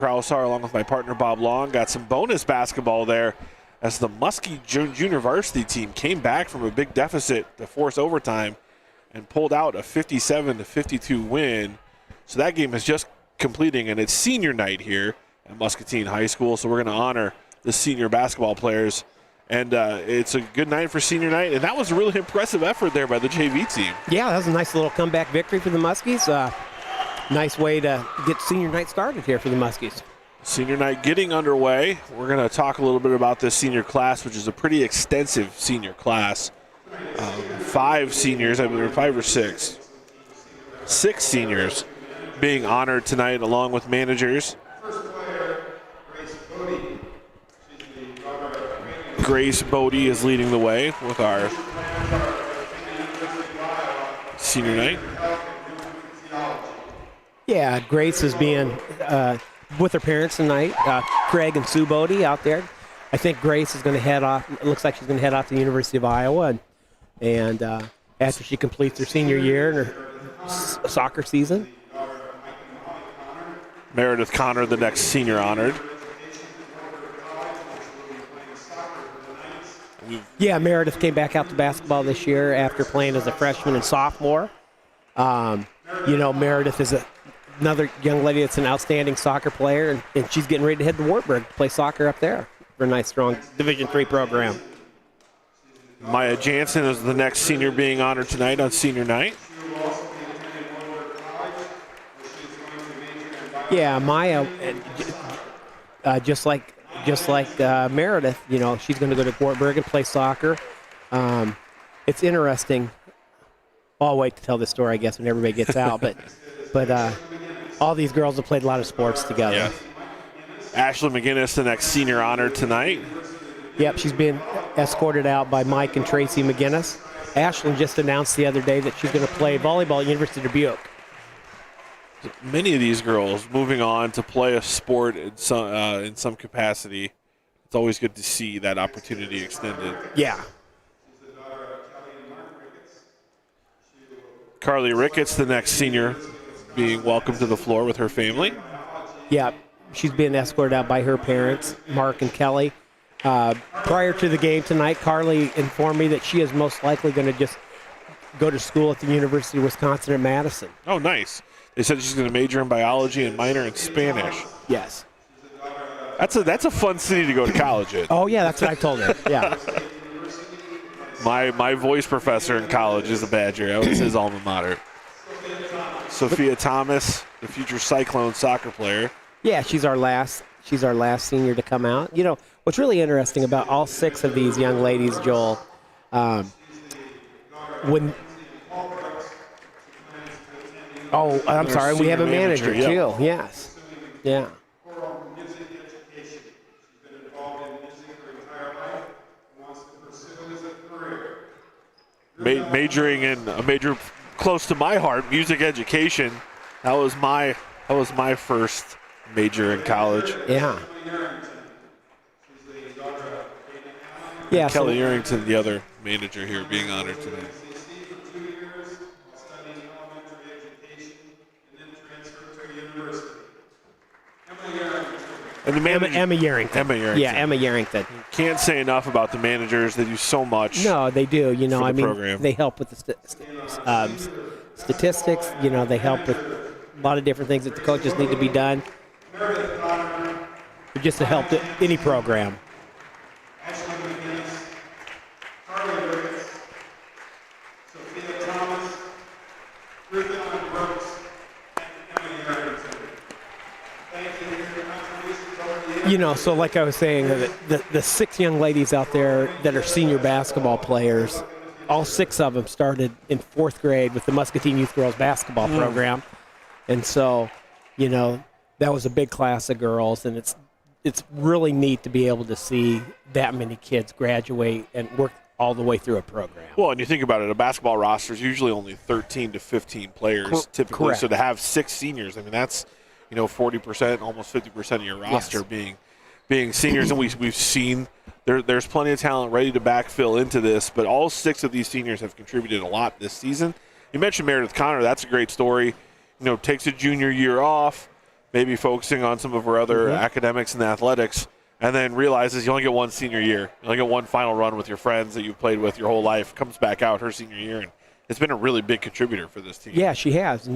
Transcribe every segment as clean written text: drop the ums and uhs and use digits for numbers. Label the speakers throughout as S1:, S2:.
S1: Krausar, along with my partner Bob Long, got some bonus basketball there as the Muskie junior varsity team came back from a big deficit to force overtime and pulled out a 57-52 win. So that game is just completing, and it's senior night here at Muscatine High School. So we're going to honor the senior basketball players. And it's a good night for senior night. And that was a really impressive effort there by the JV team.
S2: Yeah, that was a nice little comeback victory for the Muskies. Nice way to get senior night started here for the Muskies.
S1: Senior night getting underway. We're going to talk a little bit about this senior class, which is a pretty extensive senior class. 5 seniors, I believe, 5 or 6. 6 seniors being honored tonight along with managers. Grace Bodie is leading the way with our senior night.
S2: Yeah, Grace is being with her parents tonight. Craig and Sue Bodie out there. I think Grace is going to head off. It looks like she's going to head off to the University of Iowa, and after she completes her senior year and her soccer season.
S1: Meredith Connor, the next senior honored.
S2: Yeah, Meredith came back out to basketball this year after playing as a freshman and sophomore. Meredith is another young lady that's an outstanding soccer player, and she's getting ready to head to Wartburg to play soccer up there for a nice, strong Division III program.
S1: Maya Janssen is the next senior being honored tonight on senior night.
S2: Yeah, Maya, just like Meredith, she's going to go to Wartburg and play soccer. It's interesting. I'll wait to tell this story, I guess, when everybody gets out. But all these girls have played a lot of sports together.
S1: Yeah. Ashley McGinnis, the next senior honored tonight.
S2: Yep, she's been escorted out by Mike and Tracy McGinnis. Ashley just announced the other day that she's going to play volleyball at University of Dubuque.
S1: Many of these girls moving on to play a sport in some capacity. It's always good to see that opportunity extended.
S2: Yeah.
S1: Carly Ricketts, the next senior, being welcomed to the floor with her family.
S2: Yeah, she's been escorted out by her parents, Mark and Kelly. Prior to the game tonight, Carly informed me that she is most likely going to just go to school at the University of Wisconsin at Madison.
S1: Oh, nice. They said she's going to major in biology and minor in Spanish.
S2: Yes.
S1: That's a fun city to go to college in.
S2: Oh, yeah, that's what I told her. Yeah.
S1: My voice professor in college is a Badger. That was his alma mater. Sophia Thomas, the future Cyclone soccer player.
S2: Yeah, she's our last senior to come out. What's really interesting about all 6 of these young ladies, Joel, I'm sorry, we have a manager too. Yes. Yeah.
S1: Majoring in a major close to my heart, music education. That was my first major in college.
S2: Yeah. Yeah.
S1: Kelly Arrington, the other manager here, being honored today. And the
S2: Emma Yarrington.
S1: Emma Yarrington.
S2: Yeah, Emma Yarrington.
S1: Can't say enough about the managers. They do so much.
S2: No, they do.
S1: Program.
S2: They help with the statistics. They help with a lot of different things that the coaches need to be done. But just to help any program. So like I was saying, the 6 young ladies out there that are senior basketball players, all 6 of them started in 4th grade with the Muscatine Youth Girls basketball program. And so, that was a big class of girls, and it's really neat to be able to see that many kids graduate and work all the way through a program.
S1: Well, and you think about it, a basketball roster is usually only 13 to 15 players typically.
S2: Correct.
S1: So to have 6 seniors, that's 40%, almost 50% of your roster being seniors. And we've seen there's plenty of talent ready to backfill into this, but all 6 of these seniors have contributed a lot this season. You mentioned Meredith Connor. That's a great story. Takes a junior year off, maybe focusing on some of her other academics and athletics, and then realizes you only get one senior year. You only get one final run with your friends that you've played with your whole life, comes back out her senior year, and it's been a really big contributor for this team.
S2: Yeah, she has, and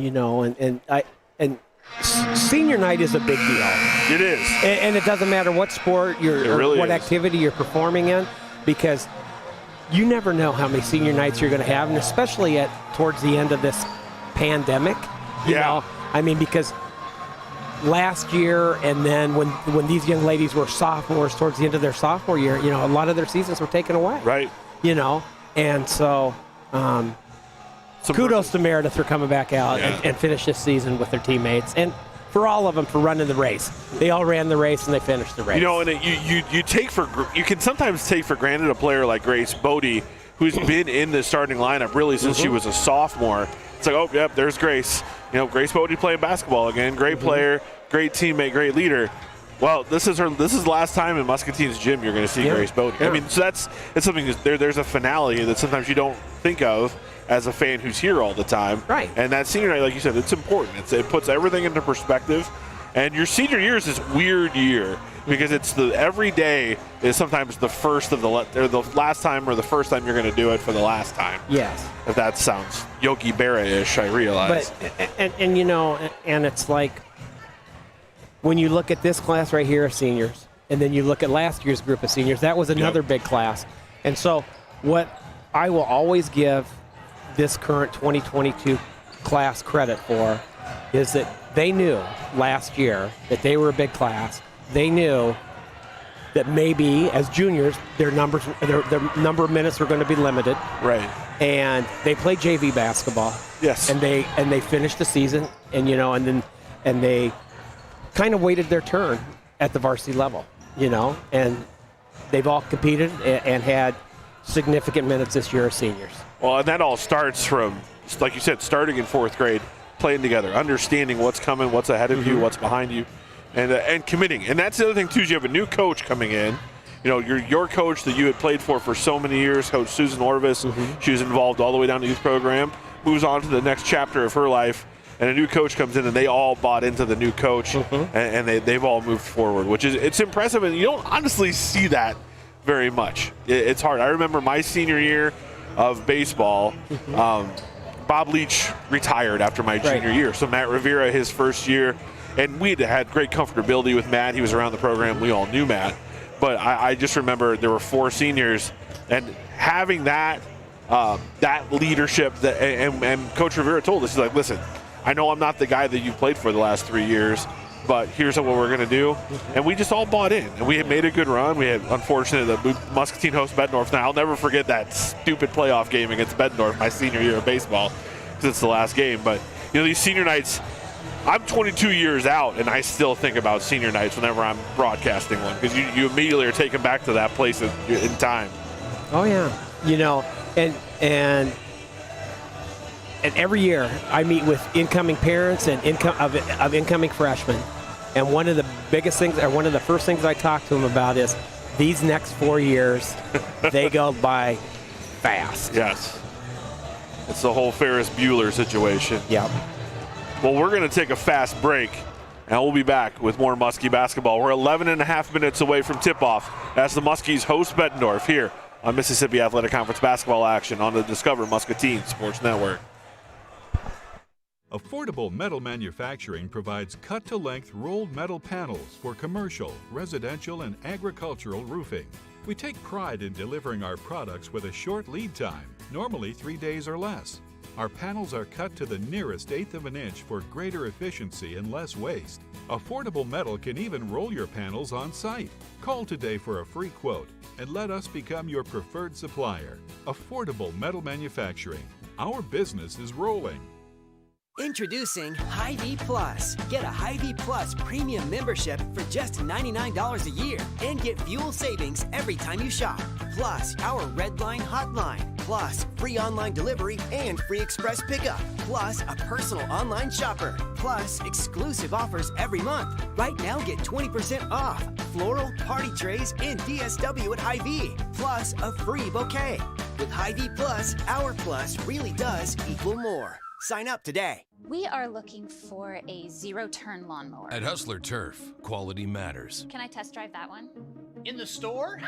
S2: senior night is a big deal.
S1: It is.
S2: And it doesn't matter what sport what activity you're performing in, because you never know how many senior nights you're going to have, and especially towards the end of this pandemic. You know, I mean, because last year and then when these young ladies were sophomores towards the end of their sophomore year, you know, a lot of their seasons were taken away.
S1: Right.
S2: You know, and so kudos to Meredith for coming back out and finish this season with their teammates, and for all of them for running the race. They all ran the race and they finished the race.
S1: You know, and you can sometimes take for granted a player like Grace Bodie, who's been in the starting lineup really since she was a sophomore. It's like, oh, yep, there's Grace. You know, Grace Bodie playing basketball again. Great player, great teammate, great leader. Well, this is the last time in Muscatine's gym you're going to see Grace Bodie. I mean, so it's something. There's a finale that sometimes you don't think of as a fan who's here all the time.
S2: Right.
S1: And that senior night, like you said, it's important. It puts everything into perspective. And your senior year is this weird year because it's every day is sometimes the first of the last time or the first time you're going to do it for the last time.
S2: Yes.
S1: If that sounds Yogi Berra-ish, I realize.
S2: But and you know, and it's like when you look at this class right here of seniors, and then you look at last year's group of seniors, that was another big class. And so what I will always give this current 2022 class credit for is that they knew last year that they were a big class. They knew that maybe as juniors their number of minutes were going to be limited.
S1: Right.
S2: And they played JV basketball.
S1: Yes.
S2: And they finished the season, and you know, and they kind of waited their turn at the varsity level, you know, and they've all competed and had significant minutes this year as seniors.
S1: Well, and that all starts from, like you said, starting in fourth grade, playing together, understanding what's coming, what's ahead of you, what's behind you, and committing. And that's the other thing too, is you have a new coach coming in. You know, your coach that you had played for so many years, Coach Susan Orvis. She was involved all the way down to youth program, moves on to the next chapter of her life, and a new coach comes in, and they all bought into the new coach, and they've all moved forward, which is it's impressive, and you don't honestly see that very much. It's hard. I remember my senior year of baseball. Bob Leach retired after my junior year, so Matt Rivera his first year, and we had great comfortability with Matt. He was around the program. We all knew Matt, but I just remember there were 4 seniors, and having that leadership and Coach Rivera told us, he's like, listen, I know I'm not the guy that you've played for the last 3 years, but here's what we're going to do. And we just all bought in, and we had made a good run. We had, unfortunately, the Muscatine host Bettendorf. Now, I'll never forget that stupid playoff game against Bettendorf my senior year of baseball, because it's the last game. But, you know, these senior nights, I'm 22 years out, and I still think about senior nights whenever I'm broadcasting one, because you immediately are taken back to that place in time.
S2: Oh, yeah. You know, and every year I meet with incoming parents and of incoming freshmen. And one of the biggest things, or one of the first things I talk to them about is these next 4 years, they go by fast.
S1: Yes. It's the whole Ferris Bueller situation.
S2: Yep.
S1: Well, we're going to take a fast break, and we'll be back with more Muskie basketball. We're 11 and a half minutes away from tip-off as the Muskies host Bettendorf here on Mississippi Athletic Conference basketball action on the Discover Muscatine Sports Network.
S3: Affordable Metal Manufacturing provides cut-to-length rolled metal panels for commercial, residential, and agricultural roofing. We take pride in delivering our products with a short lead time, normally 3 days or less. Our panels are cut to the nearest 1/8 of an inch for greater efficiency and less waste. Affordable Metal can even roll your panels on site. Call today for a free quote and let us become your preferred supplier. Affordable Metal Manufacturing. Our business is rolling.
S4: Introducing Hy-Vee Plus. Get a Hy-Vee Plus premium membership for just $99 a year and get fuel savings every time you shop. Plus, our Redline hotline. Plus, free online delivery and free express pickup. Plus, a personal online shopper. Plus, exclusive offers every month. Right now, get 20% off floral, party trays, and DSW at Hy-Vee. Plus, a free bouquet. With Hy-Vee Plus, our plus really does equal more. Sign up today.
S5: We are looking for a zero-turn lawnmower.
S6: At Hustler Turf, quality matters.
S5: Can I test drive that one?
S7: In the store?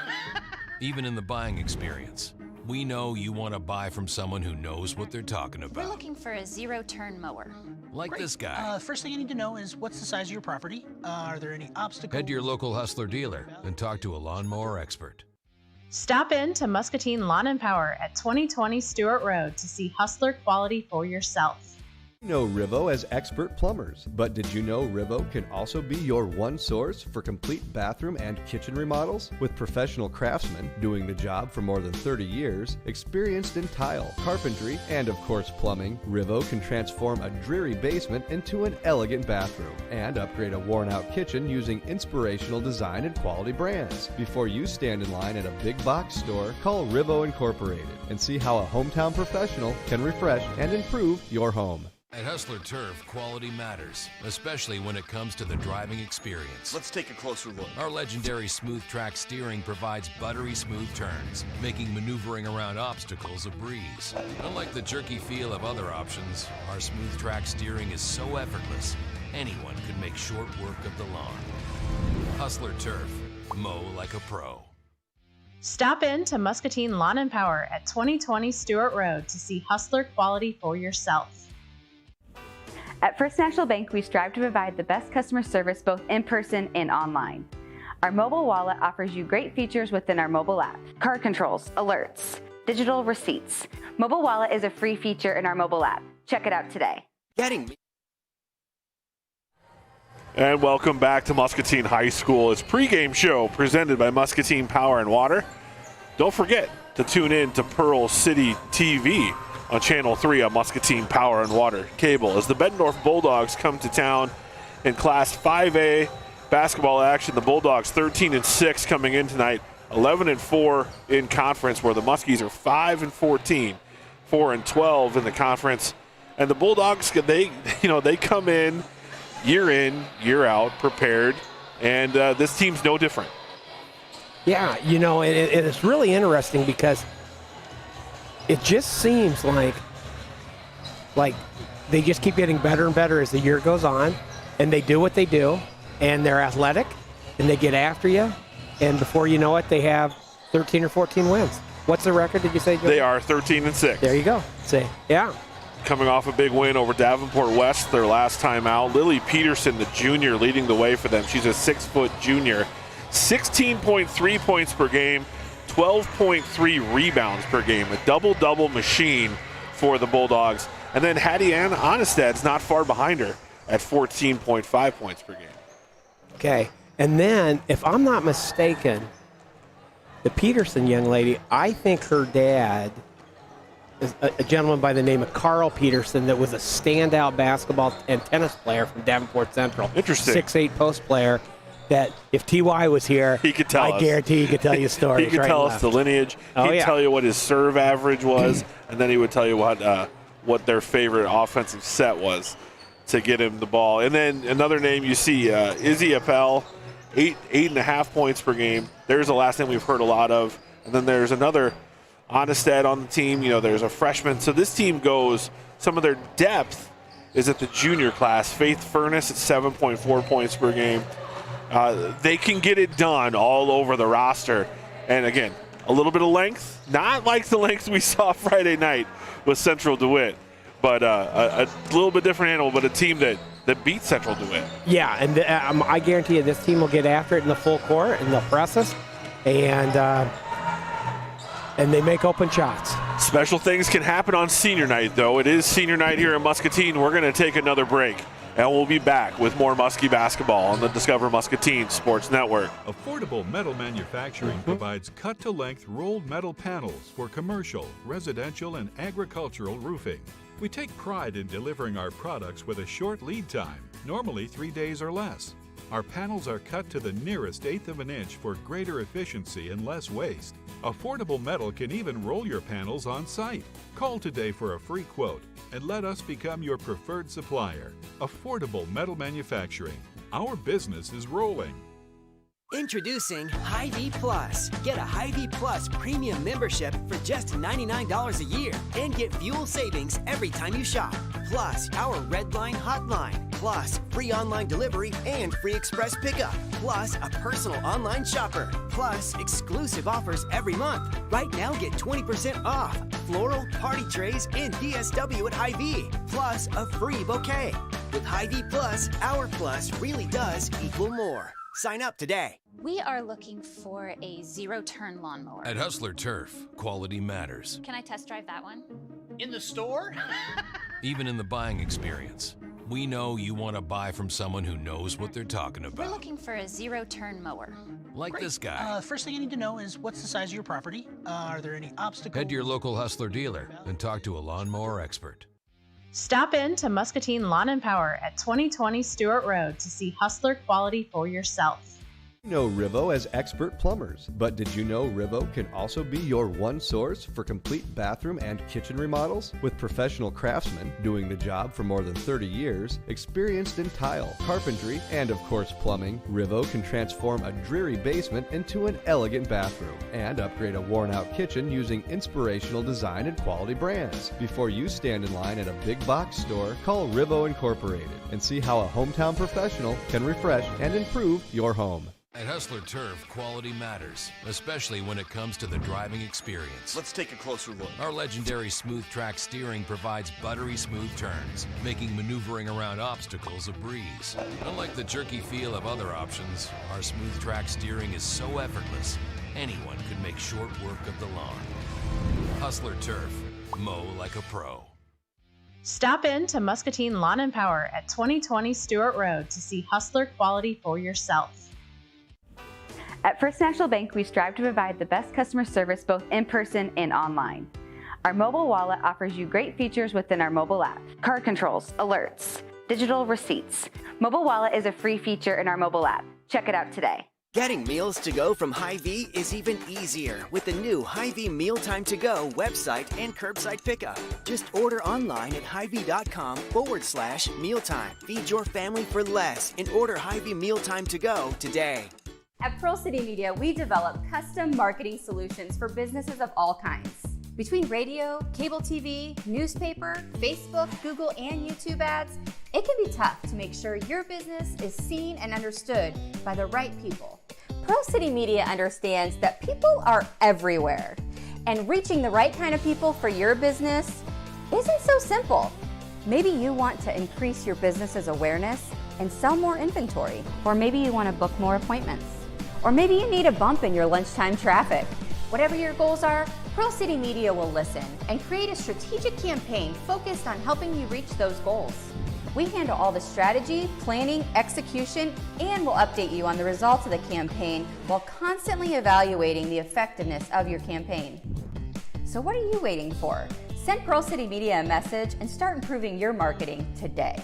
S6: Even in the buying experience. We know you want to buy from someone who knows what they're talking about.
S5: We're looking for a zero-turn mower.
S6: Like
S7: Great.
S6: this guy.
S7: First thing you need to know is what's the size of your property? Are there any obstacles?
S6: Head to your local Hustler dealer and talk to a lawnmower expert.
S8: Stop in to Muscatine Lawn and Power at 2020 Stewart Road to see Hustler quality for yourself.
S9: You know Rivo as expert plumbers, but did you know Rivo can also be your one source for complete bathroom and kitchen remodels? With professional craftsmen doing the job for more than 30 years, experienced in tile, carpentry, and of course plumbing, Rivo can transform a dreary basement into an elegant bathroom and upgrade a worn-out kitchen using inspirational design and quality brands. Before you stand in line at a big box store, call Rivo Incorporated and see how a hometown professional can refresh and improve your home.
S6: At Hustler Turf, quality matters, especially when it comes to the driving experience.
S10: Let's take a closer look.
S6: Our legendary smooth track steering provides buttery smooth turns, making maneuvering around obstacles a breeze. Unlike the jerky feel of other options, our smooth track steering is so effortless, anyone could make short work of the lawn. Hustler Turf, mow like a pro.
S8: Stop in to Muscatine Lawn and Power at 2020 Stewart Road to see Hustler quality for yourself.
S11: At First National Bank, we strive to provide the best customer service both in person and online. Our mobile wallet offers you great features within our mobile app. Card controls, alerts, digital receipts. Mobile wallet is a free feature in our mobile app. Check it out today.
S1: And welcome back to Muscatine High School. It's pregame show presented by Muscatine Power and Water. Don't forget to tune in to Pearl City TV on Channel 3 on Muscatine Power and Water Cable as the Bettendorf Bulldogs come to town in Class 5A basketball action. The Bulldogs 13-6 coming in tonight, 11-4 in conference, where the Muskies are 5-14, 4-12 in the conference. And the Bulldogs, they come in, year out, prepared, and this team's no different.
S2: Yeah, and it's really interesting because it just seems like they just keep getting better and better as the year goes on, and they do what they do, and they're athletic, and they get after you, and before you know it, they have 13 or 14 wins. What's the record, did you say, Joe?
S1: They are 13-6.
S2: There you go. Say, yeah.
S1: Coming off a big win over Davenport West their last time out. Lily Peterson, the junior, leading the way for them. She's a 6-foot junior. 16.3 points per game. 12.3 rebounds per game, a double-double machine for the Bulldogs. And then Hattie Ann Onestad's not far behind her at 14.5 points per game.
S2: Okay, and then, if I'm not mistaken, the Peterson young lady, I think her dad is a gentleman by the name of Carl Peterson that was a standout basketball and tennis player from Davenport Central.
S1: Interesting.
S2: 6'8" post player. That if TY was here,
S1: he could tell us.
S2: I guarantee he could tell you stories.
S1: He could
S2: right
S1: tell us the lineage. He'd tell you what his serve average was, and then he would tell you what their favorite offensive set was to get him the ball. And then another name you see, Izzy Appel, 8.5 points per game. There's the last name we've heard a lot of. And then there's another Onestad on the team. There's a freshman. So this team goes, some of their depth is at the junior class. Faith Furness at 7.4 points per game. They can get it done all over the roster. And again, a little bit of length, not like the length we saw Friday night with Central DeWitt, but a little bit different animal, but a team that beat Central DeWitt.
S2: Yeah, and I guarantee you this team will get after it in the full court, and they'll press us, and they make open shots.
S1: Special things can happen on senior night, though. It is senior night here in Muscatine. We're going to take another break. And we'll be back with more Muskie basketball on the Discover Muscatine Sports Network.
S3: Affordable Metal Manufacturing provides cut-to-length rolled metal panels for commercial, residential, and agricultural roofing. We take pride in delivering our products with a short lead time, normally 3 days or less. Our panels are cut to the nearest 1/8 of an inch for greater efficiency and less waste. Affordable Metal can even roll your panels on site. Call today for a free quote and let us become your preferred supplier. Affordable Metal Manufacturing. Our business is rolling.
S4: Introducing Hy-Vee Plus. Get a Hy-Vee Plus premium membership for just $99 a year and get fuel savings every time you shop. plus our Red Line hotline, plus free online delivery and free express pickup, plus a personal online shopper, plus exclusive offers every month. Right now, get 20% off floral, party trays, and DSW at Hy-Vee, plus a free bouquet. With Hy-Vee Plus, our plus really does equal more. Sign up today.
S5: We are looking for a zero-turn lawnmower.
S6: At Hustler Turf, quality matters.
S5: Can I test drive that one?
S7: In the store?
S6: Even in the buying experience. We know you want to buy from someone who knows what they're talking
S5: We're
S6: about.
S5: looking for a zero-turn mower.
S6: Like
S7: Great.
S6: this guy.
S7: First thing you need to know is what's the size of your property? Are there any obstacles?
S6: Head to your local Hustler dealer and talk to a lawnmower expert.
S8: Stop in to Muscatine Lawn and Power at 2020 Stewart Road to see Hustler quality for yourself.
S9: You know Rivo as expert plumbers, but did you know Rivo can also be your one source for complete bathroom and kitchen remodels? With professional craftsmen doing the job for more than 30 years, experienced in tile, carpentry, and of course plumbing, Rivo can transform a dreary basement into an elegant bathroom and upgrade a worn-out kitchen using inspirational design and quality brands. Before you stand in line at a big box store, call Rivo Incorporated and see how a hometown professional can refresh and improve your home.
S6: At Hustler Turf, quality matters, especially when it comes to the driving experience.
S10: Let's take a closer look.
S6: Our legendary smooth track steering provides buttery smooth turns, making maneuvering around obstacles a breeze. Unlike the jerky feel of other options, our smooth track steering is so effortless, anyone could make short work of the lawn. Hustler Turf, mow like a pro.
S8: Stop in to Muscatine Lawn and Power at 2020 Stewart Road to see Hustler quality for yourself.
S11: At First National Bank, we strive to provide the best customer service both in person and online. Our mobile wallet offers you great features within our mobile app: card controls, alerts, digital receipts. Mobile wallet is a free feature in our mobile app. Check it out today.
S4: Getting meals to go from Hy-Vee is even easier with the new Hy-Vee Mealtime to Go website and curbside pickup. Just order online at Hy-Vee.com/mealtime. Feed your family for less and order Hy-Vee Mealtime to Go today.
S12: At Pearl City Media, we develop custom marketing solutions for businesses of all kinds. Between radio, cable TV, newspaper, Facebook, Google, and YouTube ads, it can be tough to make sure your business is seen and understood by the right people. Pearl City Media understands that people are everywhere, and reaching the right kind of people for your business isn't so simple. Maybe you want to increase your business's awareness and sell more inventory.
S11: Or maybe you want to book more appointments.
S12: Or maybe you need a bump in your lunchtime traffic. Whatever your goals are, Pearl City Media will listen and create a strategic campaign focused on helping you reach those goals. We handle all the strategy, planning, execution, and will update you on the results of the campaign while constantly evaluating the effectiveness of your campaign. So what are you waiting for? Send Pearl City Media a message and start improving your marketing today.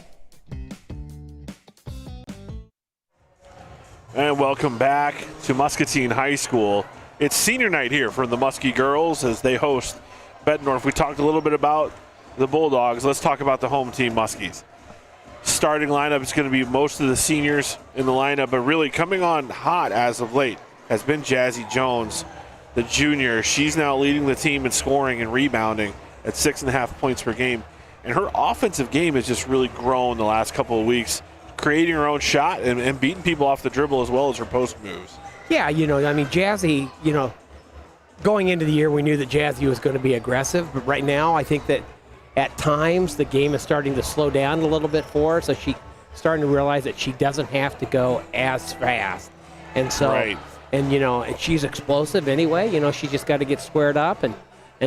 S1: And welcome back to Muscatine High School. It's senior night here for the Muskie girls as they host Bettendorf. We talked a little bit about the Bulldogs. Let's talk about the home team, Muskies. Starting lineup is going to be most of the seniors in the lineup, but really coming on hot as of late has been Jazzy Jones, the junior. She's now leading the team in scoring and rebounding at 6.5 points per game. And her offensive game has just really grown the last couple of weeks, creating her own shot and beating people off the dribble as well as her post moves.
S2: Yeah, Jazzy, going into the year, we knew that Jazzy was going to be aggressive, but right now I think that at times the game is starting to slow down a little bit for her, so she's starting to realize that she doesn't have to go as fast. And so,
S1: right.
S2: And she's explosive anyway, she just got to get squared up and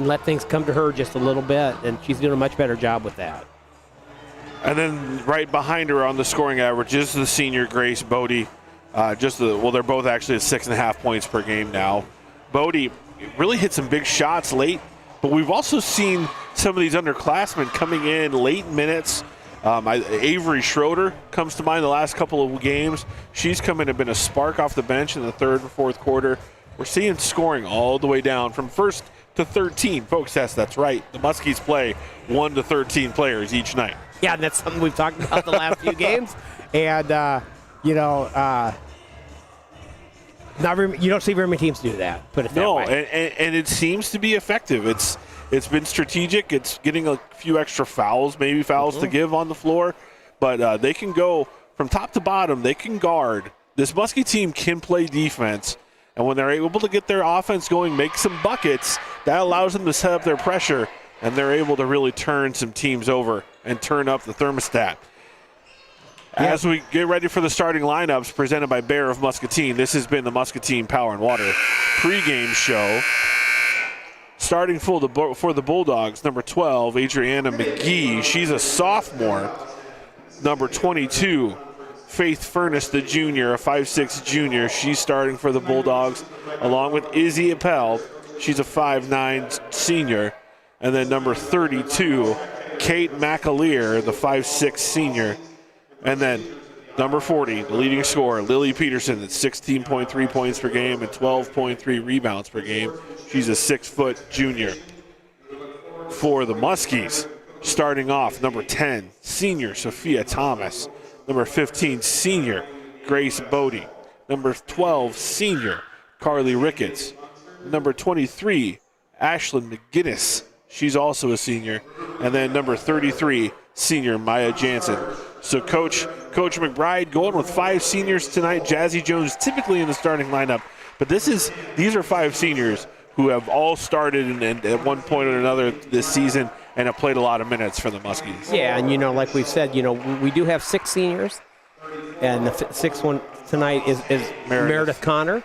S2: let things come to her just a little bit, and she's doing a much better job with that.
S1: And then right behind her on the scoring average is the senior Grace Bodie. They're both actually at 6.5 points per game now. Bodie really hit some big shots late, but we've also seen some of these underclassmen coming in late minutes. Avery Schroeder comes to mind the last couple of games. She's come in and been a spark off the bench in the third and fourth quarter. We're seeing scoring all the way down from first to 13. Folks, yes, that's right. The Muskies play 1 to 13 players each night.
S2: Yeah, and that's something we've talked about the last few games. And, you don't see very many teams do that, put it that way.
S1: No, and it seems to be effective. It's been strategic. It's getting a few extra fouls, maybe fouls to give on the floor. But they can go from top to bottom. They can guard. This Muskie team can play defense. And when they're able to get their offense going, make some buckets, that allows them to set up their pressure. And they're able to really turn some teams over and turn up the thermostat. As we get ready for the starting lineups presented by Bear of Muscatine, this has been the Muscatine Power and Water pregame show. Starting for the Bulldogs, number 12, Adriana McGee. She's a sophomore. Number 22, Faith Furness, the junior, a 5'6 junior. She's starting for the Bulldogs, along with Izzy Appel. She's a 5'9 senior. And then number 32, Kate McAleer, the 5'6 senior. And then number 40, the leading scorer, Lily Peterson, at 16.3 points per game and 12.3 rebounds per game. She's a 6-foot junior. For the Muskies, starting off, number 10, senior Sophia Thomas. Number 15, senior Grace Bodie. Number 12, senior Carly Ricketts. Number 23, Ashlyn McGinnis. She's also a senior. And then number 33, senior Maya Janssen. So Coach McBride going with 5 seniors tonight. Jazzy Jones typically in the starting lineup. But these are 5 seniors who have all started and at one point or another this season and have played a lot of minutes for the Muskies.
S2: Yeah, and like we've said, we do have 6 seniors, and the sixth one tonight is Meredith Connor.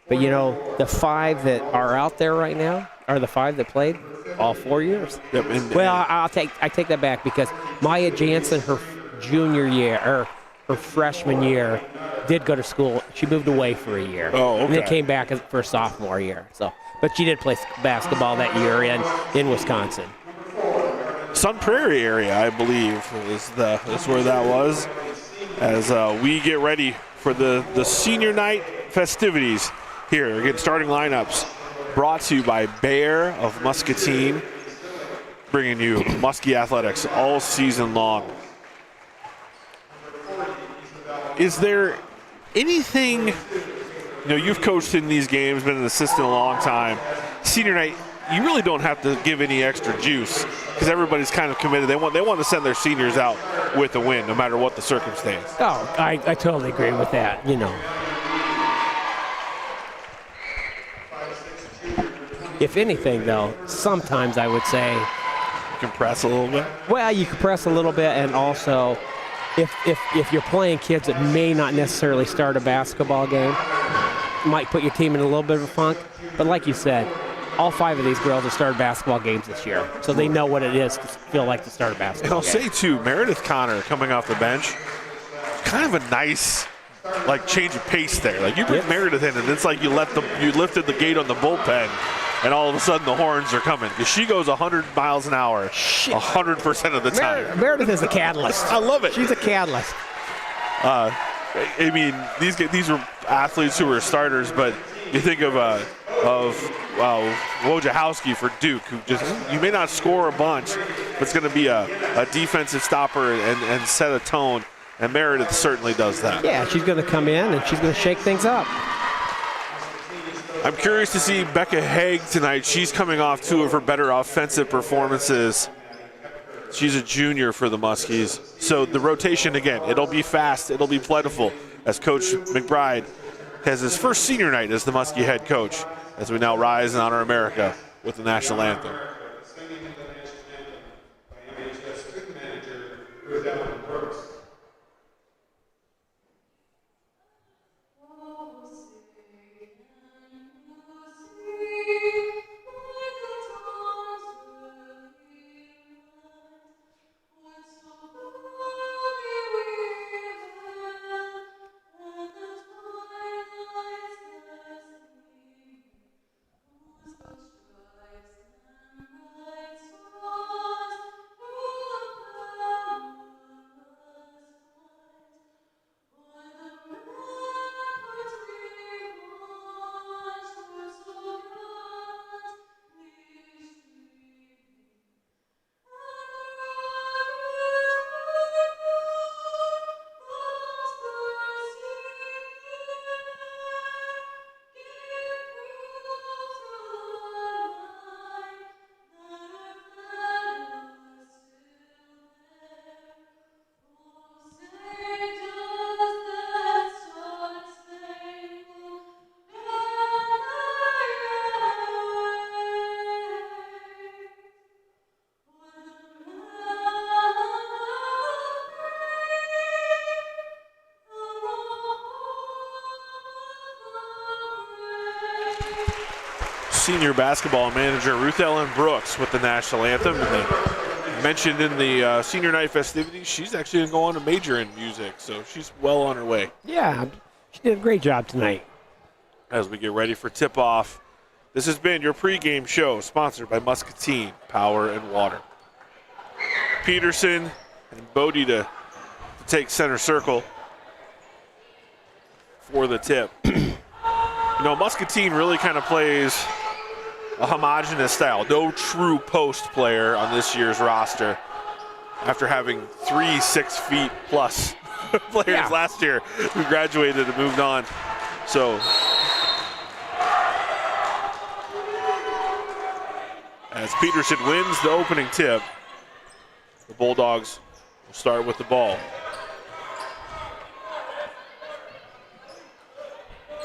S2: But the 5 that are out there right now are the 5 that played all 4 years.
S1: Yep,
S2: I take that back, because Maya Janssen, her junior year or her freshman year, did go to school. She moved away for a year.
S1: Oh, okay.
S2: And then came back for a sophomore year. But she did play basketball that year in Wisconsin.
S1: Sun Prairie area, I believe, is where that was. As we get ready for the senior night festivities here. Again, starting lineups brought to you by Bear of Muscatine, bringing you Muskie athletics all season long. Is there anything, you've coached in these games, been an assistant a long time. Senior night, you really don't have to give any extra juice because everybody's kind of committed. They want to send their seniors out with a win, no matter what the circumstance.
S2: Oh, I totally agree with that, If anything, though, sometimes I would say
S1: you can press a little bit.
S2: Well, you can press a little bit, and also if you're playing kids that may not necessarily start a basketball game, might put your team in a little bit of a funk. But like you said, all 5 of these girls have started basketball games this year, so they know what it is to feel like to start a basketball game.
S1: And I'll say, too, Meredith Connor coming off the bench, kind of a nice change of pace there. You bring Meredith in, and it's like you lifted the gate on the bullpen, and all of a sudden the horns are coming, because she goes 100 miles an hour 100% of the time.
S2: Meredith is a catalyst.
S1: I love it.
S2: She's a catalyst.
S1: I mean, these were athletes who were starters, but you think of Wojciechowski for Duke, who you may not score a bunch, but it's going to be a defensive stopper and set a tone, and Meredith certainly does that.
S2: Yeah, she's going to come in and she's going to shake things up.
S1: I'm curious to see Becca Haig tonight. She's coming off 2 of her better offensive performances. She's a junior for the Muskies. So the rotation, again, it'll be fast, it'll be plentiful, as Coach McBride has his first senior night as the Muskie head coach, as we now rise and honor America with the national anthem. senior basketball manager Ruth Ellen Brooks with the national anthem. And they mentioned in the senior night festivities, she's actually going to go on to major in music, so she's well on her way.
S2: Yeah, she did a great job tonight.
S1: As we get ready for tip-off, this has been your pregame show, sponsored by Muscatine Power and Water. Peterson and Bodie to take center circle for the tip. You know, Muscatine really kind of plays a homogenous style. No true post player on this year's roster after having 3 6-feet-plus players last year who graduated and moved on. So as Peterson wins the opening tip, the Bulldogs will start with the ball.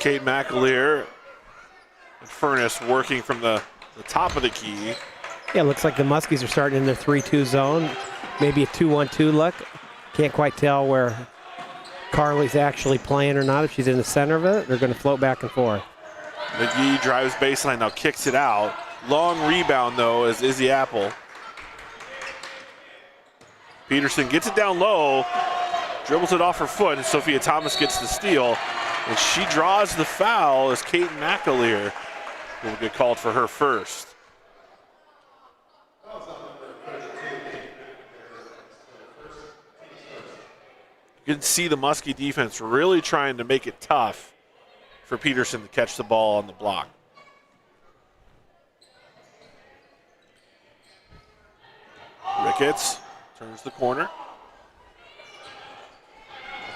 S1: Kate McAleer and Furness working from the top of the key.
S2: Yeah, looks like the Muskies are starting in their 3-2 zone. Maybe a 2-1-2 look. Can't quite tell where Carly's actually playing or not. If she's in the center of it, they're going to float back and forth.
S1: McGee drives baseline, now kicks it out. Long rebound, though, as Izzy Apple. Peterson gets it down low, dribbles it off her foot, and Sophia Thomas gets the steal. And she draws the foul as Kate McAleer will get called for her first. You can see the Muskie defense really trying to make it tough for Peterson to catch the ball on the block. Ricketts turns the corner.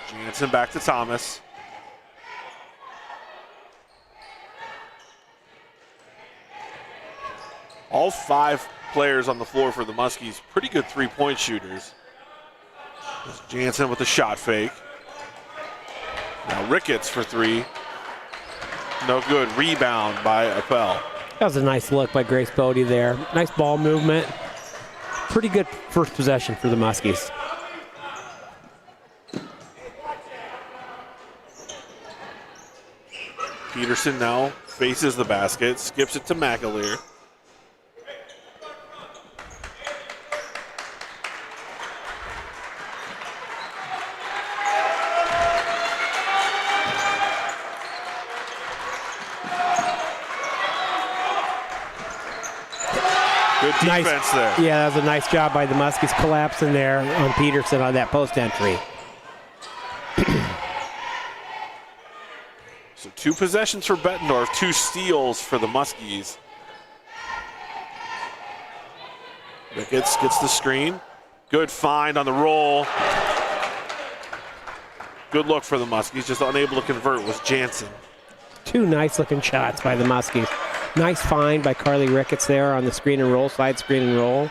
S1: Janssen back to Thomas. All 5 players on the floor for the Muskies, pretty good three-point shooters. There's Janssen with the shot fake. Now Ricketts for 3. No good. Rebound by Appel.
S2: That was a nice look by Grace Bodie there. Nice ball movement. Pretty good first possession for the Muskies.
S1: Peterson now faces the basket, skips it to McAleer. Good defense there.
S2: Yeah, that was a nice job by the Muskies collapsing there on Peterson on that post entry.
S1: So 2 possessions for Bettendorf, 2 steals for the Muskies. Ricketts gets the screen. Good find on the roll. Good look for the Muskies, just unable to convert was Janssen.
S2: 2 nice looking shots by the Muskies. Nice find by Carly Ricketts there on the screen and roll, side screen and roll.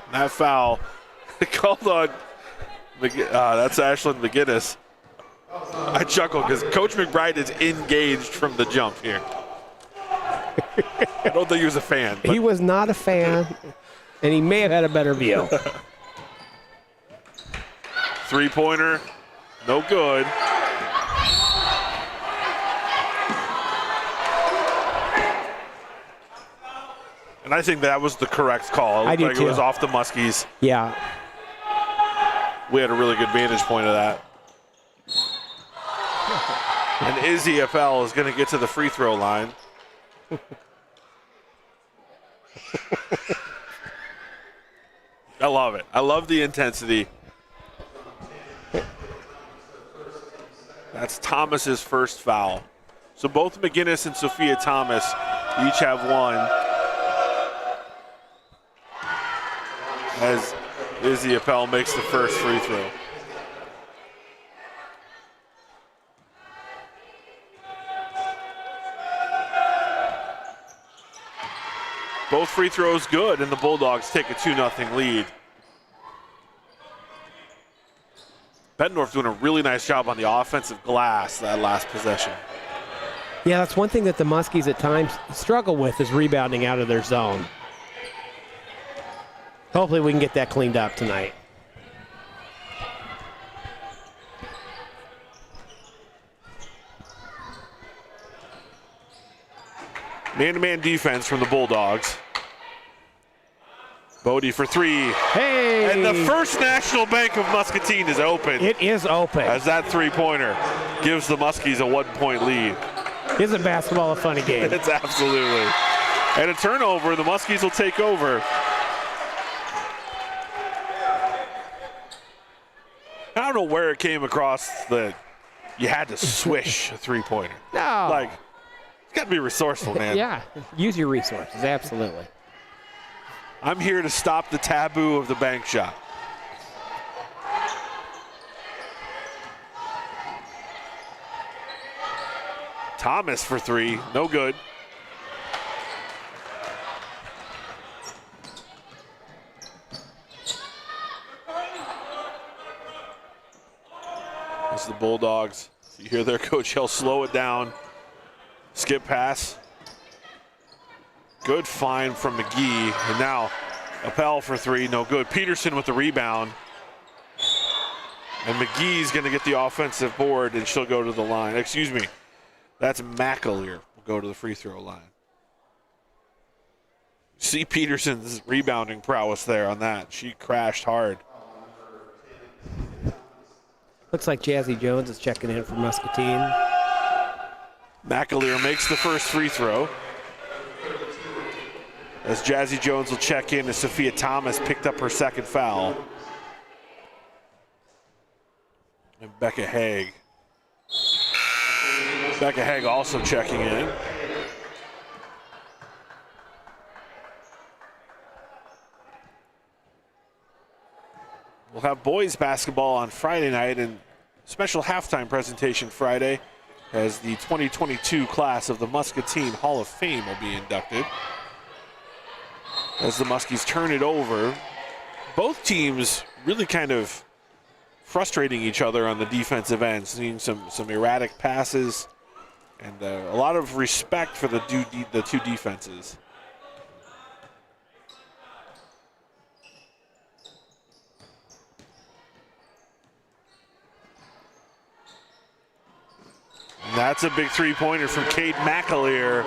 S1: And that foul called on, that's Ashlyn McGinnis. I chuckle because Coach McBride is engaged from the jump here. I don't think he was a fan.
S2: He was not a fan, and he may have had a better view.
S1: Three-pointer, no good. And I think that was the correct call. It looked like it was off the Muskies.
S2: Yeah.
S1: We had a really good vantage point of that. And Izzy Appel is going to get to the free throw line. I love it. I love the intensity. That's Thomas's first foul. So both McGinnis and Sophia Thomas each have 1. As Izzy Appel makes the first free throw. Both free throws good, and the Bulldogs take a 2-0 lead. Bettendorf doing a really nice job on the offensive glass that last possession.
S2: Yeah, that's one thing that the Muskies at times struggle with is rebounding out of their zone. Hopefully we can get that cleaned up tonight.
S1: Man-to-man defense from the Bulldogs. Bodie for three.
S2: Hey!
S1: And the First National Bank of Muscatine is open.
S2: It is open.
S1: As that three-pointer gives the Muskies a 1-point lead.
S2: Isn't basketball a funny game?
S1: It's absolutely. And a turnover, the Muskies will take over. I don't know where it came across that you had to swish a three-pointer.
S2: No.
S1: Like, you got to be resourceful, man.
S2: Yeah, use your resources, absolutely.
S1: I'm here to stop the taboo of the bank shot. Thomas for three, no good. As the Bulldogs, you hear their coach yell, slow it down. Skip pass. Good find from McGee, and now Appel for three, no good. Peterson with the rebound. And McGee's gonna get the offensive board and she'll go to the line. Excuse me, that's McAleer will go to the free throw line. See Peterson's rebounding prowess there on that. She crashed hard.
S2: Looks like Jazzy Jones is checking in for Muscatine.
S1: McAleer makes the first free throw. As Jazzy Jones will check in as Sophia Thomas picked up her second foul. And Becca Haig. Becca Haig also checking in. We'll have boys basketball on Friday night and special halftime presentation Friday as the 2022 class of the Muscatine Hall of Fame will be inducted. As the Muskies turn it over, both teams really kind of frustrating each other on the defensive end, seeing some erratic passes and a lot of respect for the two defenses. And that's a big three-pointer from Kate McAleer.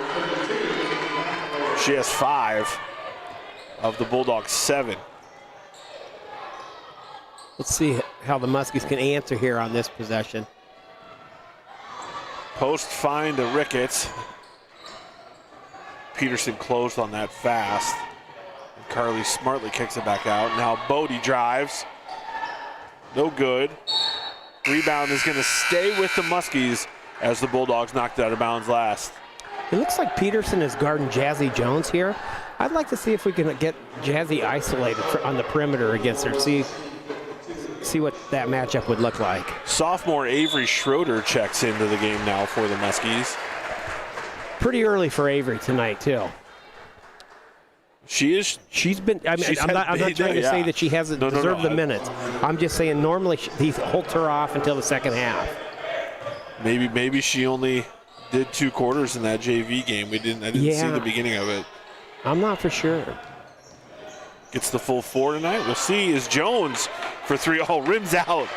S1: She has 5 of the Bulldogs' 7.
S2: Let's see how the Muskies can answer here on this possession.
S1: Post find to Ricketts. Peterson closed on that fast. And Carly smartly kicks it back out. Now Bodie drives. No good. Rebound is going to stay with the Muskies as the Bulldogs knocked it out of bounds last.
S2: It looks like Peterson is guarding Jazzy Jones here. I'd like to see if we can get Jazzy isolated on the perimeter against her. See what that matchup would look like.
S1: Sophomore Avery Schroeder checks into the game now for the Muskies.
S2: Pretty early for Avery tonight, too.
S1: She's
S2: been, I mean, I'm not trying to say that she hasn't deserved the minutes. I'm just saying normally he holds her off until the second half.
S1: Maybe she only did 2 quarters in that JV game. I didn't see the beginning of it.
S2: I'm not for sure.
S1: Gets the full 4 tonight. We'll see. Is Jones for 3. Oh, rims out.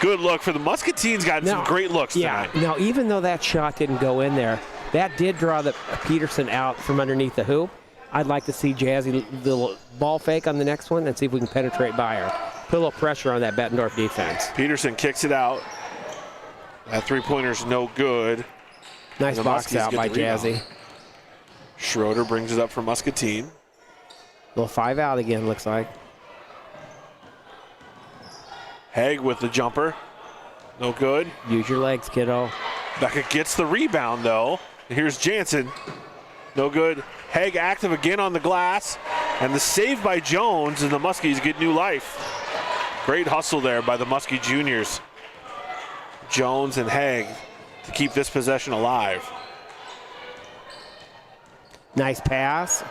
S1: Good look for the Muscatine's gotten some great looks tonight.
S2: Now, even though that shot didn't go in there, that did draw the Peterson out from underneath the hoop. I'd like to see Jazzy the ball fake on the next one and see if we can penetrate by her. Put a little pressure on that Bettendorf defense.
S1: Peterson kicks it out. That three-pointer's no good.
S2: Nice box out by Jazzy.
S1: Schroeder brings it up for Muscatine.
S2: Little 5 out again, looks like.
S1: Haig with the jumper. No good.
S2: Use your legs, kiddo.
S1: Becca gets the rebound, though. Here's Janssen. No good. Haig active again on the glass. And the save by Jones, and the Muskies get new life. Great hustle there by the Muskie juniors. Jones and Haig to keep this possession alive.
S2: Nice pass.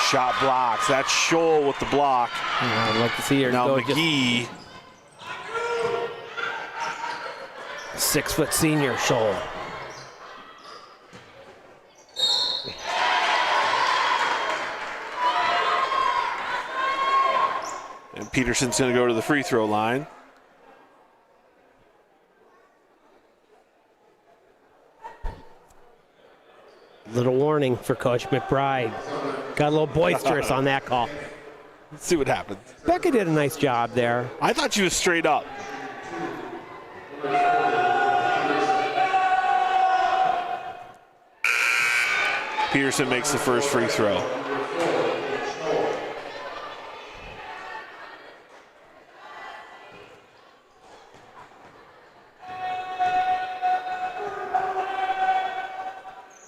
S1: Shot blocks. That's Scholl with the block.
S2: I'd like to see her
S1: now
S2: go.
S1: McGee.
S2: 6-foot senior Scholl.
S1: And Peterson's going to go to the free throw line.
S2: Little warning for Coach McBride. Got a little boisterous on that call.
S1: Let's see what happens.
S2: Becca did a nice job there.
S1: I thought she was straight up. Peterson makes the first free throw.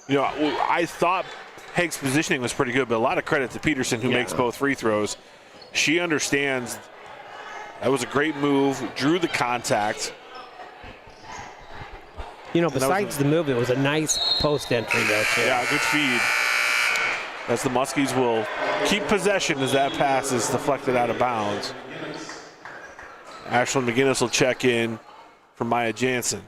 S1: You know, I thought Haig's positioning was pretty good, but a lot of credit to Peterson, who makes both free throws. She understands that was a great move, drew the contact.
S2: You know, besides the move, it was a nice post entry there, too.
S1: Yeah, good feed. As the Muskies will keep possession as that pass is deflected out of bounds. Ashlyn McGinnis will check in for Maya Janssen.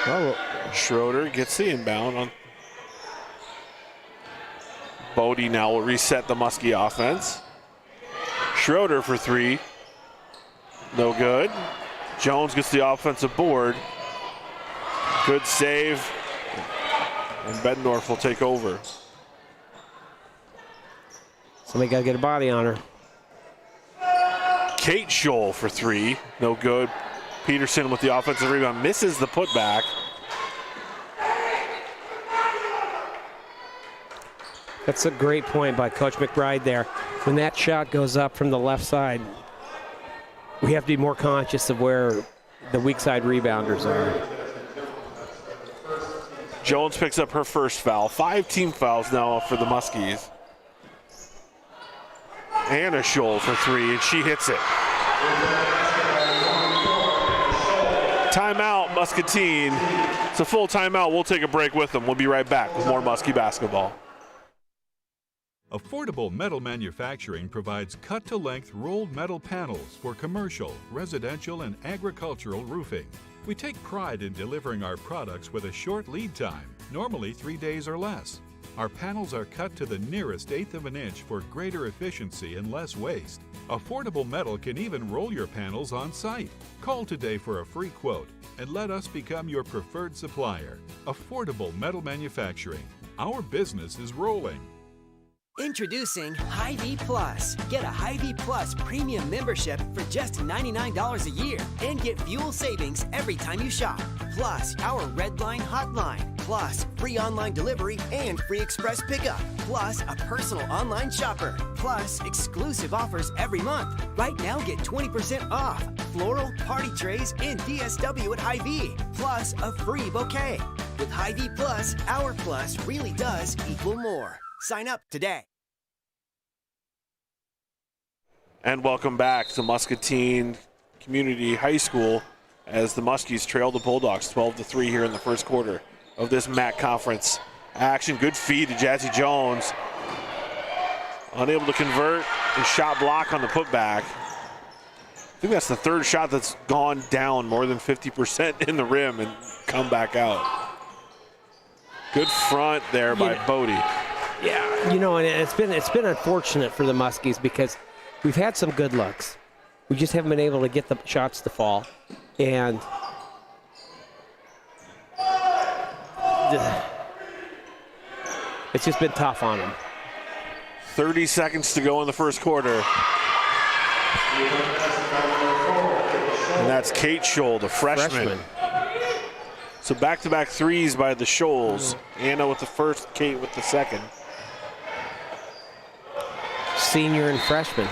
S2: Oh.
S1: Schroeder gets the inbound on. Bodie now will reset the Muskie offense. Schroeder for three. No good. Jones gets the offensive board. Good save. And Bettendorf will take over.
S2: Somebody got to get a body on her.
S1: Kate Scholl for three. No good. Peterson with the offensive rebound. Misses the putback.
S2: That's a great point by Coach McBride there. When that shot goes up from the left side, we have to be more conscious of where the weak side rebounders are.
S1: Jones picks up her first foul. 5 team fouls now for the Muskies. Anna Scholl for three, and she hits it. Timeout, Muscatine. It's a full timeout. We'll take a break with them. We'll be right back with more Muskie basketball.
S3: Affordable Metal Manufacturing provides cut-to-length rolled metal panels for commercial, residential, and agricultural roofing. We take pride in delivering our products with a short lead time, normally 3 days or less. Our panels are cut to the nearest 1/8 of an inch for greater efficiency and less waste. Affordable Metal can even roll your panels on site. Call today for a free quote and let us become your preferred supplier. Affordable Metal Manufacturing. Our business is rolling.
S4: Introducing Hy-Vee Plus. Get a Hy-Vee Plus premium membership for just $99 a year and get fuel savings every time you shop. Plus, our Red Line hotline. Plus, free online delivery and free express pickup. Plus, a personal online shopper. Plus, exclusive offers every month. Right now, get 20% off floral, party trays, and DSW at Hy-Vee. Plus, a free bouquet. With Hy-Vee Plus, our plus really does equal more. Sign up today.
S1: And welcome back to Muscatine Community High School as the Muskies trail the Bulldogs 12-3 here in the first quarter of this MAC conference action. Good feed to Jazzy Jones. Unable to convert and shot block on the putback. I think that's the third shot that's gone down more than 50% in the rim and come back out. Good front there by Bodie.
S2: Yeah, you know, and it's been unfortunate for the Muskies because we've had some good looks. We just haven't been able to get the shots to fall. And it's just been tough on them.
S1: 30 seconds to go in the first quarter. And that's Kate Scholl, the freshman. So back-to-back threes by the Scholls. Anna with the first, Kate with the second.
S2: Senior and freshman.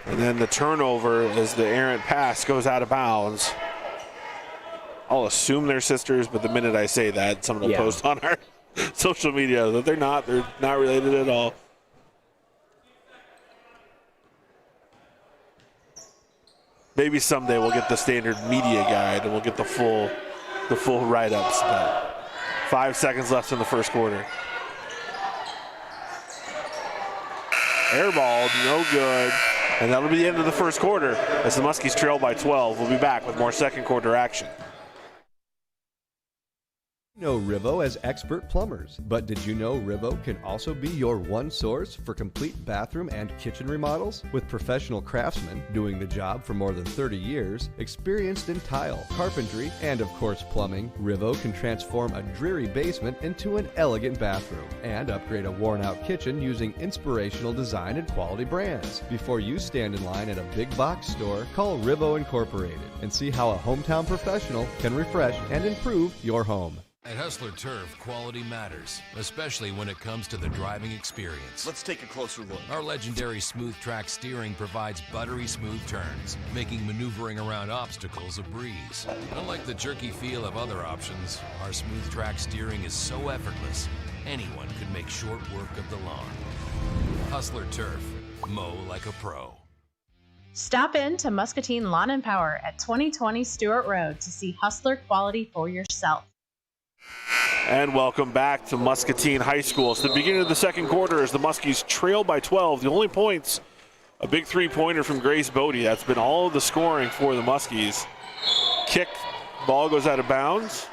S1: And then the turnover as the errant pass goes out of bounds. I'll assume they're sisters, but the minute I say that, someone will post on our social media that they're not related at all. Maybe someday we'll get the standard media guide and we'll get the full write-ups. But 5 seconds left in the first quarter. Airballed, no good. And that'll be the end of the first quarter as the Muskies trail by 12. We'll be back with more second quarter action.
S9: Know Rivo as expert plumbers, but did you know Rivo can also be your one source for complete bathroom and kitchen remodels? With professional craftsmen doing the job for more than 30 years, experienced in tile, carpentry, and of course plumbing, Rivo can transform a dreary basement into an elegant bathroom and upgrade a worn-out kitchen using inspirational design and quality brands. Before you stand in line at a big box store, call Rivo Incorporated and see how a hometown professional can refresh and improve your home.
S6: At Hustler Turf, quality matters, especially when it comes to the driving experience.
S10: Let's take a closer look.
S6: Our legendary smooth track steering provides buttery smooth turns, making maneuvering around obstacles a breeze. Unlike the jerky feel of other options, our smooth track steering is so effortless, anyone could make short work of the lawn. Hustler Turf, mow like a pro.
S8: Stop in to Muscatine Lawn and Power at 2020 Stewart Road to see Hustler quality for yourself.
S1: And welcome back to Muscatine High School. It's the beginning of the second quarter as the Muskies trail by 12. The only points, a big three-pointer from Grace Bodie. That's been all of the scoring for the Muskies. Kick, ball goes out of bounds.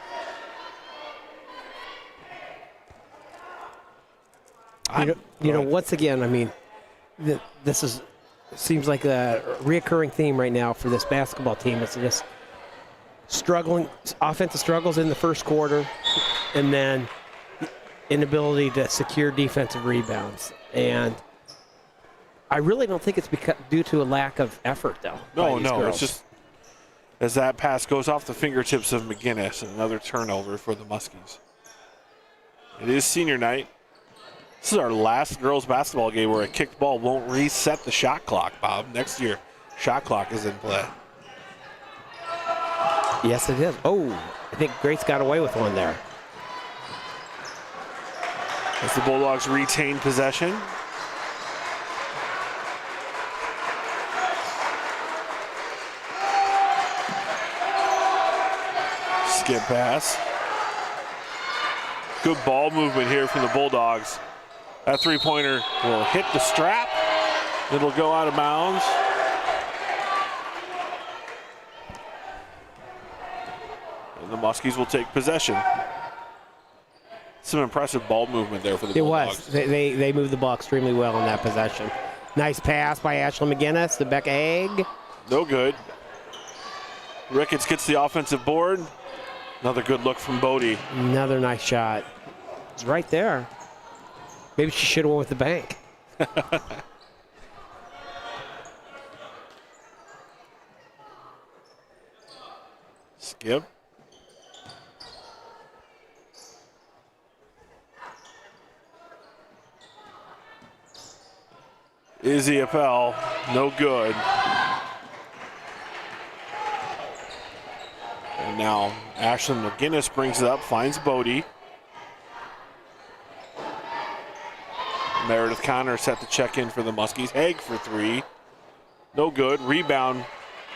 S2: You know, once again, I mean, this seems like a reoccurring theme right now for this basketball team. It's just struggling, offensive struggles in the first quarter, and then inability to secure defensive rebounds. And I really don't think it's due to a lack of effort, though.
S1: No, it's just as that pass goes off the fingertips of McGinnis, another turnover for the Muskies. It is senior night. This is our last girls basketball game where a kicked ball won't reset the shot clock, Bob. Next year, shot clock is in play.
S2: Yes, it is. Oh, I think Grace got away with one there.
S1: As the Bulldogs retain possession. Skip pass. Good ball movement here from the Bulldogs. That three-pointer will hit the strap. It'll go out of bounds. And the Muskies will take possession. Some impressive ball movement there for the Bulldogs.
S2: It was. They moved the ball extremely well in that possession. Nice pass by Ashley McGinnis, the Becca Egg.
S1: No good. Ricketts gets the offensive board. Another good look from Bodie.
S2: Another nice shot. It's right there. Maybe she should have went with the bank.
S1: Skip. Izzy Appel, no good. And now Ashlyn McGinnis brings it up, finds Bodie. Meredith Connor set to check in for the Muskies. Haig for three. No good. Rebound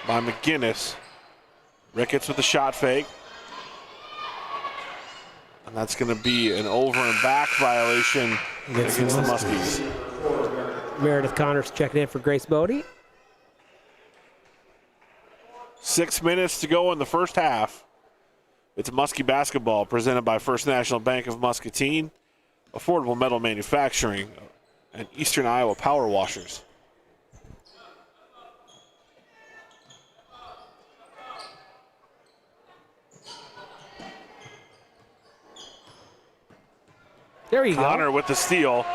S1: by McGinnis. Ricketts with the shot fake. And that's going to be an over and back violation against the Muskies.
S2: Meredith Connor's checking in for Grace Bodie.
S1: 6 minutes to go in the first half. It's Muskie basketball presented by First National Bank of Muscatine, Affordable Metal Manufacturing, and Eastern Iowa Power Washers.
S2: There you go.
S1: Connor with the steal.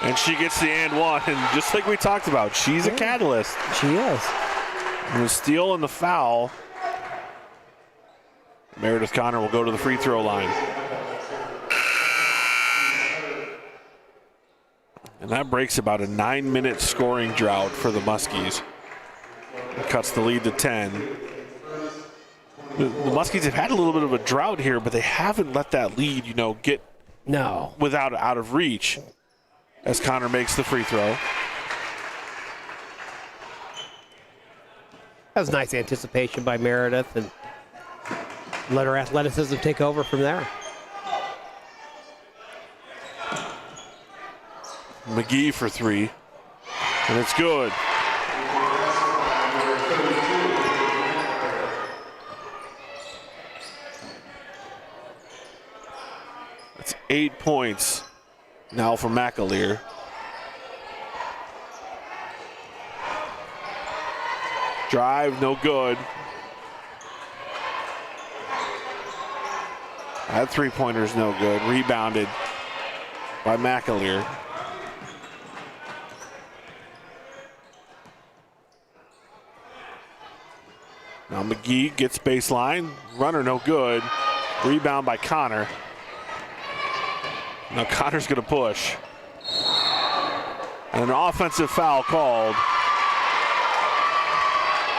S1: And she gets the and one, and just like we talked about, she's a catalyst.
S2: She is.
S1: And the steal and the foul. Meredith Connor will go to the free throw line. And that breaks about a 9-minute scoring drought for the Muskies. It cuts the lead to 10. The Muskies have had a little bit of a drought here, but they haven't let that lead, get without out of reach. As Connor makes the free throw.
S2: That was nice anticipation by Meredith, and let her athleticism take over from there.
S1: McGee for three, and it's good. 8 points now for McAleer. Drive, no good. That three-pointer's no good. Rebounded by McAleer. Now McGee gets baseline. Runner no good. Rebound by Connor. Now Connor's going to push. And an offensive foul called.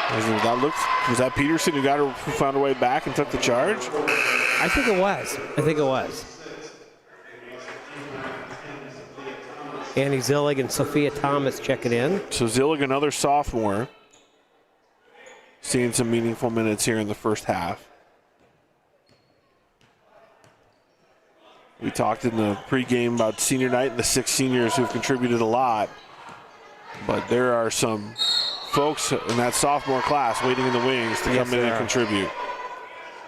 S1: Was that Peterson who found her way back and took the charge?
S2: I think it was. Annie Zillig and Sophia Thomas checking in.
S1: So Zillig, another sophomore, seeing some meaningful minutes here in the first half. We talked in the pregame about senior night and the 6 seniors who've contributed a lot. But there are some folks in that sophomore class waiting in the wings to come in and contribute.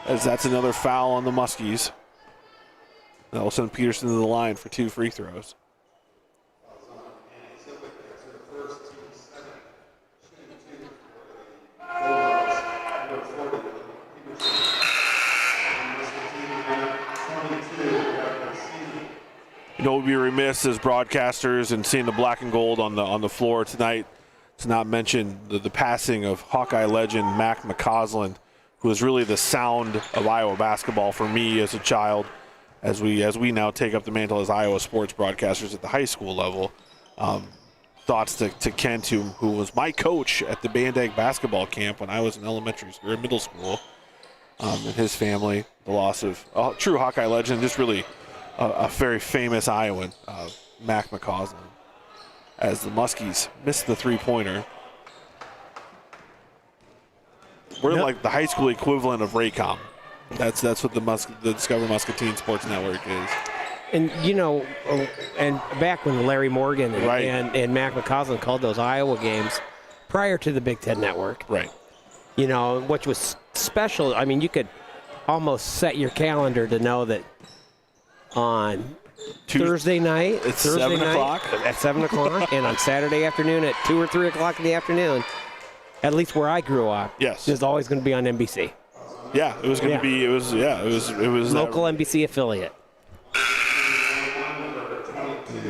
S1: As that's another foul on the Muskies. That will send Peterson to the line for 2 free throws. You know, we'd be remiss as broadcasters and seeing the black and gold on the floor tonight to not mention the passing of Hawkeye legend Mac McCausland, who was really the sound of Iowa basketball for me as a child, as we now take up the mantle as Iowa sports broadcasters at the high school level. Thoughts to Kent, who was my coach at the Band Egg basketball camp when I was in elementary school or middle school, and his family. The loss of a true Hawkeye legend, just really a very famous Iowan, Mac McCausland, as the Muskies missed the three-pointer. We're like the high school equivalent of Raycom. That's what the Discover Muscatine Sports Network is.
S2: And, you know, and back when Larry Morgan and Mac McCausland called those Iowa games prior to the Big Ten Network.
S1: Right.
S2: You know, which was special. I mean, you could almost set your calendar to know that on Thursday night,
S1: it's 7 o'clock.
S2: At 7 o'clock, and on Saturday afternoon at 2 or 3 o'clock in the afternoon, at least where I grew up,
S1: yes,
S2: it's always going to be on NBC.
S1: Yeah, it was going to be. It was
S2: local NBC affiliate.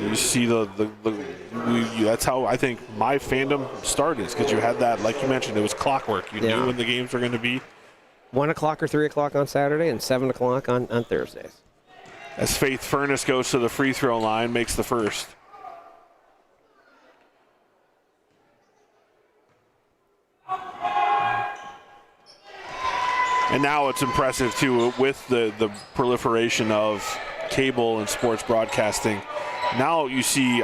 S1: You see that's how I think my fandom started, because you had that, like you mentioned, it was clockwork. You knew when the games were going to be.
S2: 1 o'clock or 3 o'clock on Saturday and 7 o'clock on Thursdays.
S1: As Faith Furness goes to the free throw line, makes the first. And now it's impressive, too, with the proliferation of cable and sports broadcasting. Now you see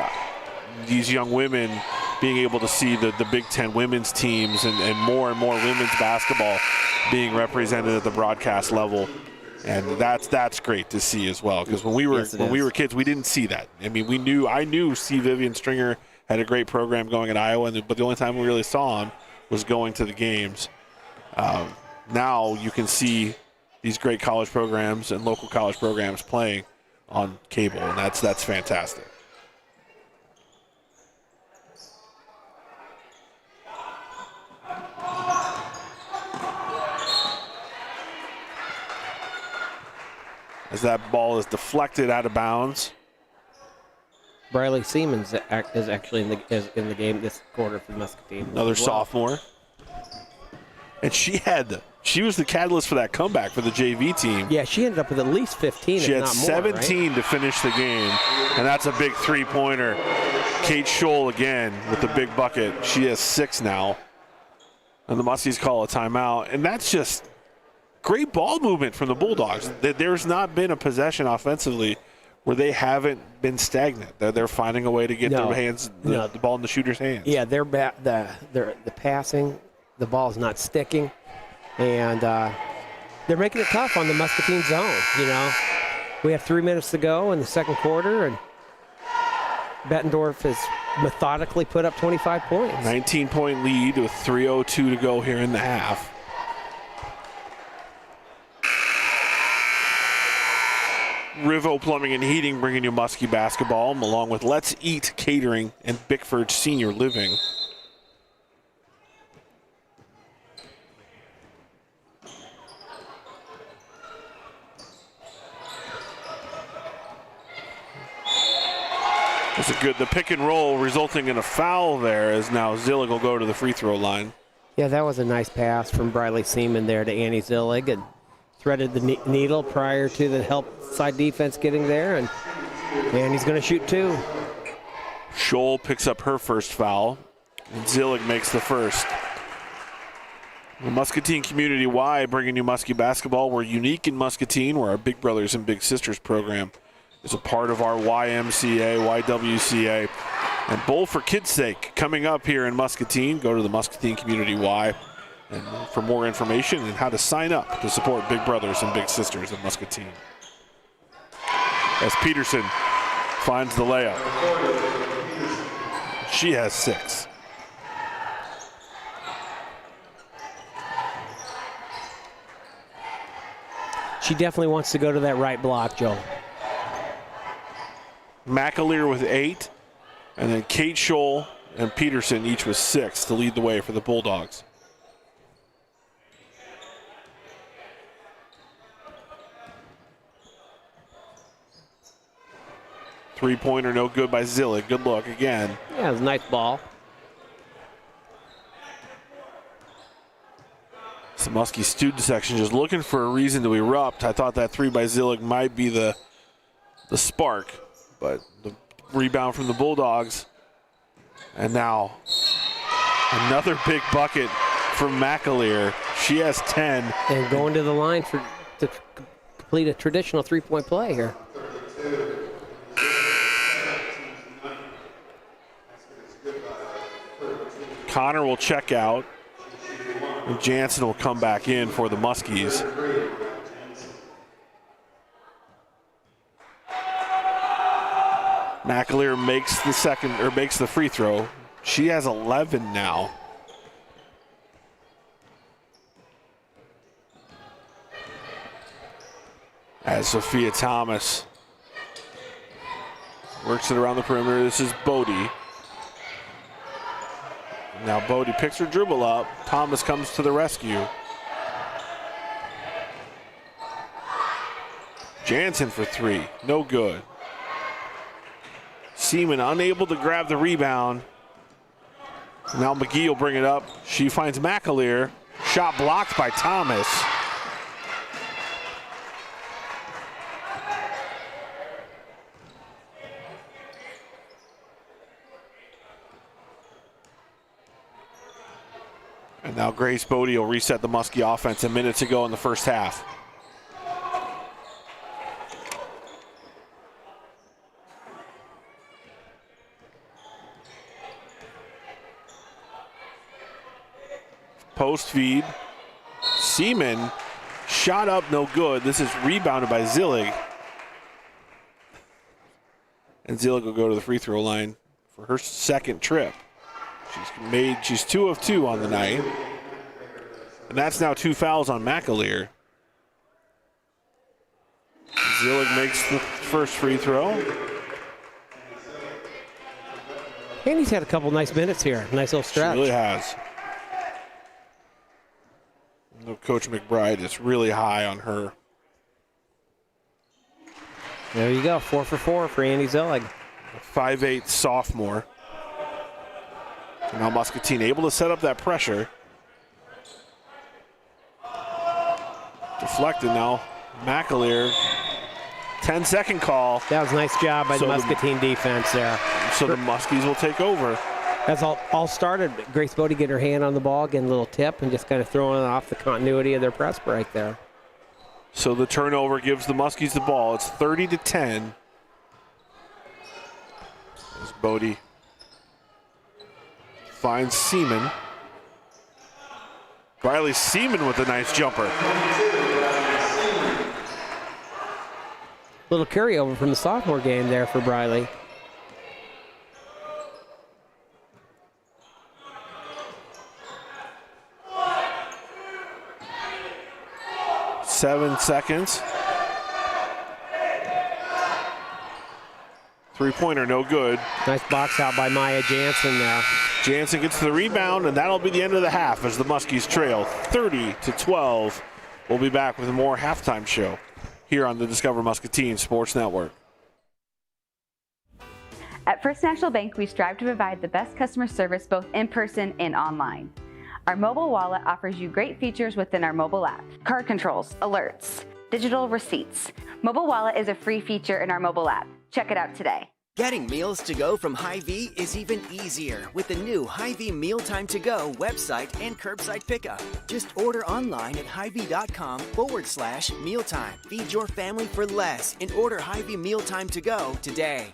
S1: these young women being able to see the Big Ten women's teams and more women's basketball being represented at the broadcast level. And that's great to see as well, because when we were kids, we didn't see that. I mean, I knew C. Vivian Stringer had a great program going at Iowa, but the only time we really saw him was going to the games. Now you can see these great college programs and local college programs playing on cable, and that's fantastic. As that ball is deflected out of bounds.
S2: Briley Siemens is actually in the game this quarter for Muscatine.
S1: Another sophomore. And she was the catalyst for that comeback for the JV team.
S2: Yeah, she ended up with at least 15.
S1: She had 17 to finish the game, and that's a big three-pointer. Kate Scholl again with the big bucket. She has 6 now. And the Muskies call a timeout, and that's just great ball movement from the Bulldogs. There's not been a possession offensively where they haven't been stagnant. They're finding a way to get their hands, the ball in the shooter's hands.
S2: Yeah, the passing, the ball's not sticking, and they're making it tough on the Muscatine zone. You know, we have 3 minutes to go in the second quarter, and Bettendorf has methodically put up 25 points.
S1: 19-point lead with 3:02 to go here in the half. Rivo Plumbing and Heating bringing you Muskie basketball, along with Let's Eat Catering and Bickford Senior Living. That's a good, the pick and roll resulting in a foul there, as now Zillig will go to the free throw line.
S2: Yeah, that was a nice pass from Briley Seaman there to Annie Zillig, and threaded the needle prior to the help side defense getting there, and Annie's going to shoot 2.
S1: Scholl picks up her first foul, and Zillig makes the first. The Muscatine Community Y bringing you Muskie basketball. We're unique in Muscatine, where our Big Brothers and Big Sisters program is a part of our YMCA, YWCA, and Bowl for Kids' Sake coming up here in Muscatine. Go to the Muscatine Community Y and for more information and how to sign up to support Big Brothers and Big Sisters of Muscatine. As Peterson finds the layup. She has 6.
S2: She definitely wants to go to that right block, Joe.
S1: McAleer with 8, and then Kate Scholl and Peterson each with 6 to lead the way for the Bulldogs. Three-pointer no good by Zillig. Good look again.
S2: Yeah, it was a nice ball.
S1: The Muskie student section just looking for a reason to erupt. I thought that 3 by Zillig might be the spark, but the rebound from the Bulldogs. And now another big bucket from McAleer. She has 10.
S2: And going to the line to complete a traditional three-point play here.
S1: Connor will check out, and Janssen will come back in for the Muskies. McAleer makes the free throw. She has 11 now. As Sophia Thomas works it around the perimeter. This is Bodie. Now Bodie picks her dribble up. Thomas comes to the rescue. Janssen for 3, no good. Seaman unable to grab the rebound. Now McGee will bring it up. She finds McAleer. Shot blocked by Thomas. And now Grace Bodie will reset the Muskie offense a minute to go in the first half. Post feed. Seaman shot up, no good. This is rebounded by Zillig. And Zillig will go to the free throw line for her second trip. She's 2 of 2 on the night. And that's now 2 fouls on McAleer. Zillig makes the first free throw.
S2: And he's had a couple nice minutes here. Nice little stretch.
S1: She really has. Coach McBride is really high on her.
S2: There you go, 4 for 4 for Annie Zillig.
S1: 5'8" sophomore. Now Muscatine able to set up that pressure. Deflected now. McAleer. 10-second call.
S2: That was a nice job by the Muscatine defense there.
S1: So the Muskies will take over.
S2: That's all started. Grace Bodie get her hand on the ball, getting a little tip, and just kind of throwing it off the continuity of their press break there.
S1: So the turnover gives the Muskies the ball. It's 30-10. As Bodie finds Seaman. Riley Seaman with a nice jumper.
S2: Little carryover from the sophomore game there for Briley.
S1: Seven seconds. Three-pointer, no good.
S2: Nice box out by Maya Janssen there.
S1: Janssen gets the rebound, and that'll be the end of the half as the Muskies trail 30-12. We'll be back with more halftime show here on the Discover Muscatine Sports Network.
S11: At First National Bank, we strive to provide the best customer service both in person and online. Our mobile wallet offers you great features within our mobile app. Card controls, alerts, digital receipts. Mobile wallet is a free feature in our mobile app. Check it out today.
S4: Getting meals to go from Hy-Vee is even easier with the new Hy-Vee Mealtime to Go website and curbside pickup. Just order online at Hy-Vee.com/mealtime. Feed your family for less and order Hy-Vee Mealtime to Go today.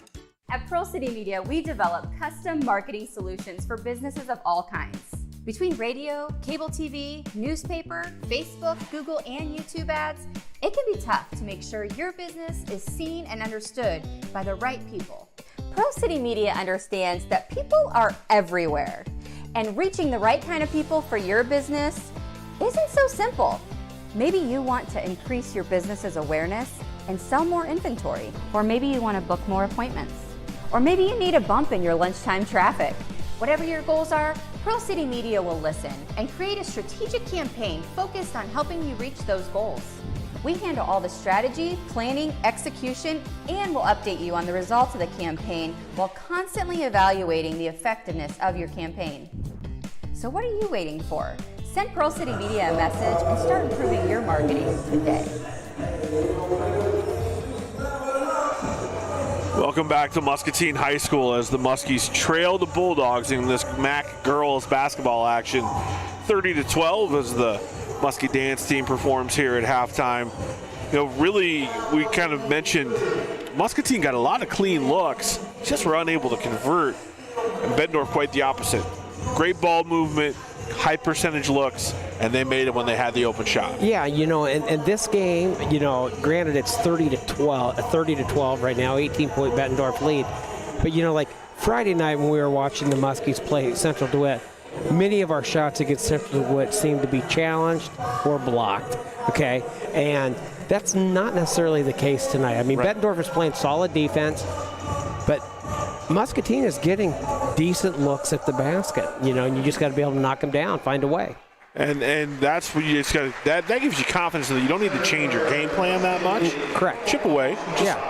S12: At Pearl City Media, we develop custom marketing solutions for businesses of all kinds. Between radio, cable TV, newspaper, Facebook, Google, and YouTube ads, it can be tough to make sure your business is seen and understood by the right people. Pearl City Media understands that people are everywhere, and reaching the right kind of people for your business isn't so simple. Maybe you want to increase your business's awareness and sell more inventory.
S11: Or maybe you want to book more appointments.
S12: Or maybe you need a bump in your lunchtime traffic. Whatever your goals are, Pearl City Media will listen and create a strategic campaign focused on helping you reach those goals. We handle all the strategy, planning, execution, and will update you on the results of the campaign while constantly evaluating the effectiveness of your campaign. So what are you waiting for? Send Pearl City Media a message and start improving your marketing today.
S1: Welcome back to Muscatine High School as the Muskies trail the Bulldogs in this MAC girls basketball action. 30-12 as the Muskie dance team performs here at halftime. You know, really, we kind of mentioned Muscatine got a lot of clean looks, just were unable to convert. And Bettendorf quite the opposite. Great ball movement, high percentage looks, and they made it when they had the open shot.
S2: Yeah, you know, and this game, you know, granted it's 30-12 right now, 18-point Bettendorf lead. But, you know, like Friday night when we were watching the Muskies play Central DeWitt, many of our shots against Central DeWitt seemed to be challenged or blocked, okay? And that's not necessarily the case tonight. I mean, right. Bettendorf is playing solid defense, but Muscatine is getting decent looks at the basket, you know, and you just got to be able to knock them down, find a way.
S1: And that's what you just got. That gives you confidence that you don't need to change your game plan that much.
S2: Correct.
S1: Chip away.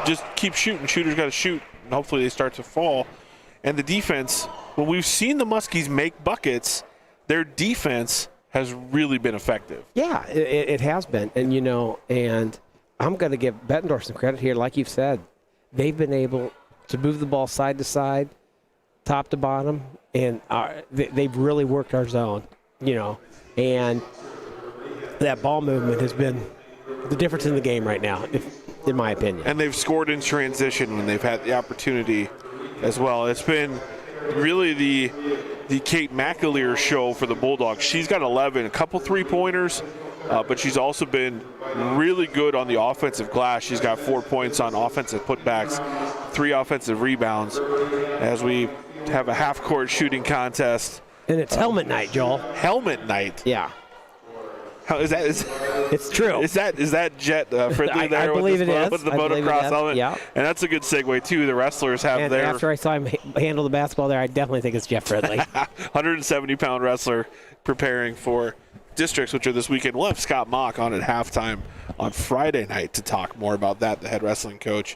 S1: Just keep shooting. Shooters got to shoot, and hopefully they start to fall. And the defense, when we've seen the Muskies make buckets, their defense has really been effective.
S2: Yeah, it has been. And, you know, and I'm going to give Bettendorf some credit here. Like you've said, they've been able to move the ball side to side, top to bottom, and they've really worked our zone, you know. And that ball movement has been the difference in the game right now, in my opinion.
S1: And they've scored in transition when they've had the opportunity as well. It's been really the Kate McAleer show for the Bulldogs. She's got 11, a couple three-pointers, but she's also been really good on the offensive glass. She's got 4 points on offensive putbacks, 3 offensive rebounds, as we have a half-court shooting contest.
S2: And it's helmet night, Joel.
S1: Helmet night.
S2: Yeah.
S1: How is that?
S2: It's true.
S1: Is that Jet Fridley there?
S2: I believe it is.
S1: With the motocross helmet?
S2: Yeah.
S1: And that's a good segue, too. The wrestlers have
S2: and
S1: their...
S2: after I saw him handle the basketball there, I definitely think it's Jeff Fridley.
S1: 170-pound wrestler preparing for districts, which are this weekend. We'll have Scott Mock on at halftime on Friday night to talk more about that, the head wrestling coach.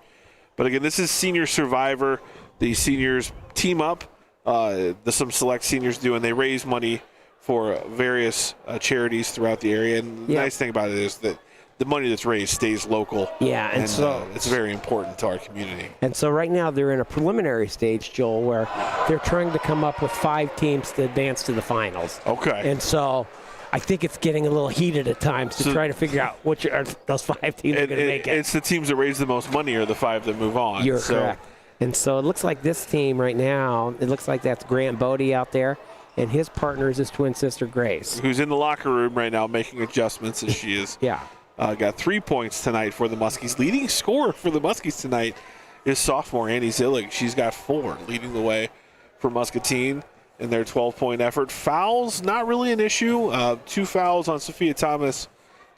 S1: But, again, this is Senior Survivor. The seniors team up. Some select seniors do, and they raise money for various charities throughout the area. And the nice thing about it is that the money that's raised stays local.
S2: Yeah, and so
S1: it's very important to our community.
S2: And so right now they're in a preliminary stage, Joel, where they're trying to come up with 5 teams to advance to the finals.
S1: Okay.
S2: And so I think it's getting a little heated at times to try to figure out which are those 5 teams are going to make it.
S1: It's the teams that raise the most money are the 5 that move on.
S2: You're correct. And so it looks like this team right now, it looks like that's Grant Bodie out there, and his partner is his twin sister, Grace.
S1: Who's in the locker room right now making adjustments as she is.
S2: Yeah.
S1: Got 3 points tonight for the Muskies. Leading scorer for the Muskies tonight is sophomore Annie Zillig. She's got 4, leading the way for Muscatine in their 12-point effort. Fouls, not really an issue. 2 fouls on Sophia Thomas,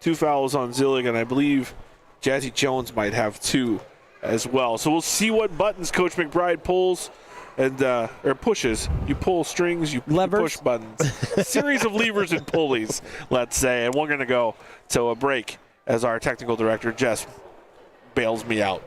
S1: 2 fouls on Zillig, and I believe Jazzy Jones might have 2 as well. So we'll see what buttons Coach McBride pulls and or pushes. You pull strings, you push buttons. Series of levers and pulleys, let's say. And we're going to go to a break as our technical director, Jess, bails me out.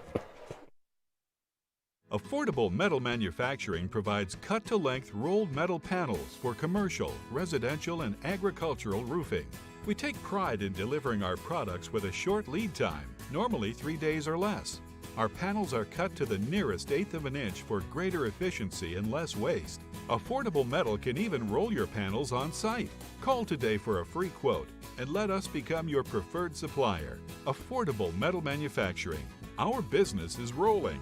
S3: Affordable Metal Manufacturing provides cut-to-length rolled metal panels for commercial, residential, and agricultural roofing. We take pride in delivering our products with a short lead time, normally 3 days or less. Our panels are cut to the nearest eighth of an inch for greater efficiency and less waste. Affordable Metal can even roll your panels on site. Call today for a free quote and let us become your preferred supplier. Affordable Metal Manufacturing. Our business is rolling.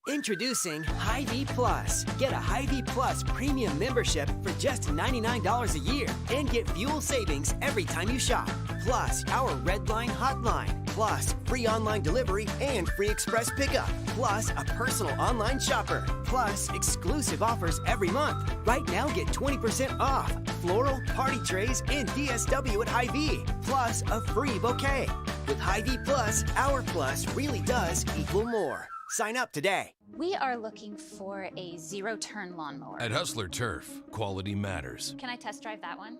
S4: Introducing Hy-Vee Plus. Get a Hy-Vee Plus premium membership for just $99 a year and get fuel savings every time you shop. Plus, our Redline hotline. Plus, free online delivery and free express pickup. Plus, a personal online shopper. Plus, exclusive offers every month. Right now, get 20% off floral, party trays, and DSW at Hy-Vee. Plus, a free bouquet. With Hy-Vee Plus, our plus really does equal more. Sign up today.
S5: We are looking for a zero-turn lawnmower.
S6: At Hustler Turf, quality matters.
S5: Can I test drive that one?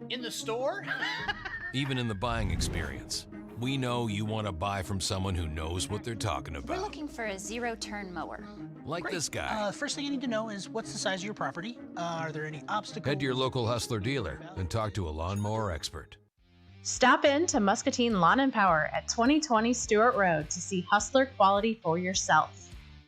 S7: In the store?
S6: Even in the buying experience. We know you want to buy from someone who knows what they're talking about.
S5: We're looking for a zero-turn mower.
S6: Like
S7: Great.
S6: this guy.
S7: First thing you need to know is what's the size of your property? Are there any obstacles?
S6: Head to your local Hustler dealer and talk to a lawnmower expert.
S8: Stop in to Muscatine Lawn and Power at 2020 Stewart Road to see Hustler quality for yourself.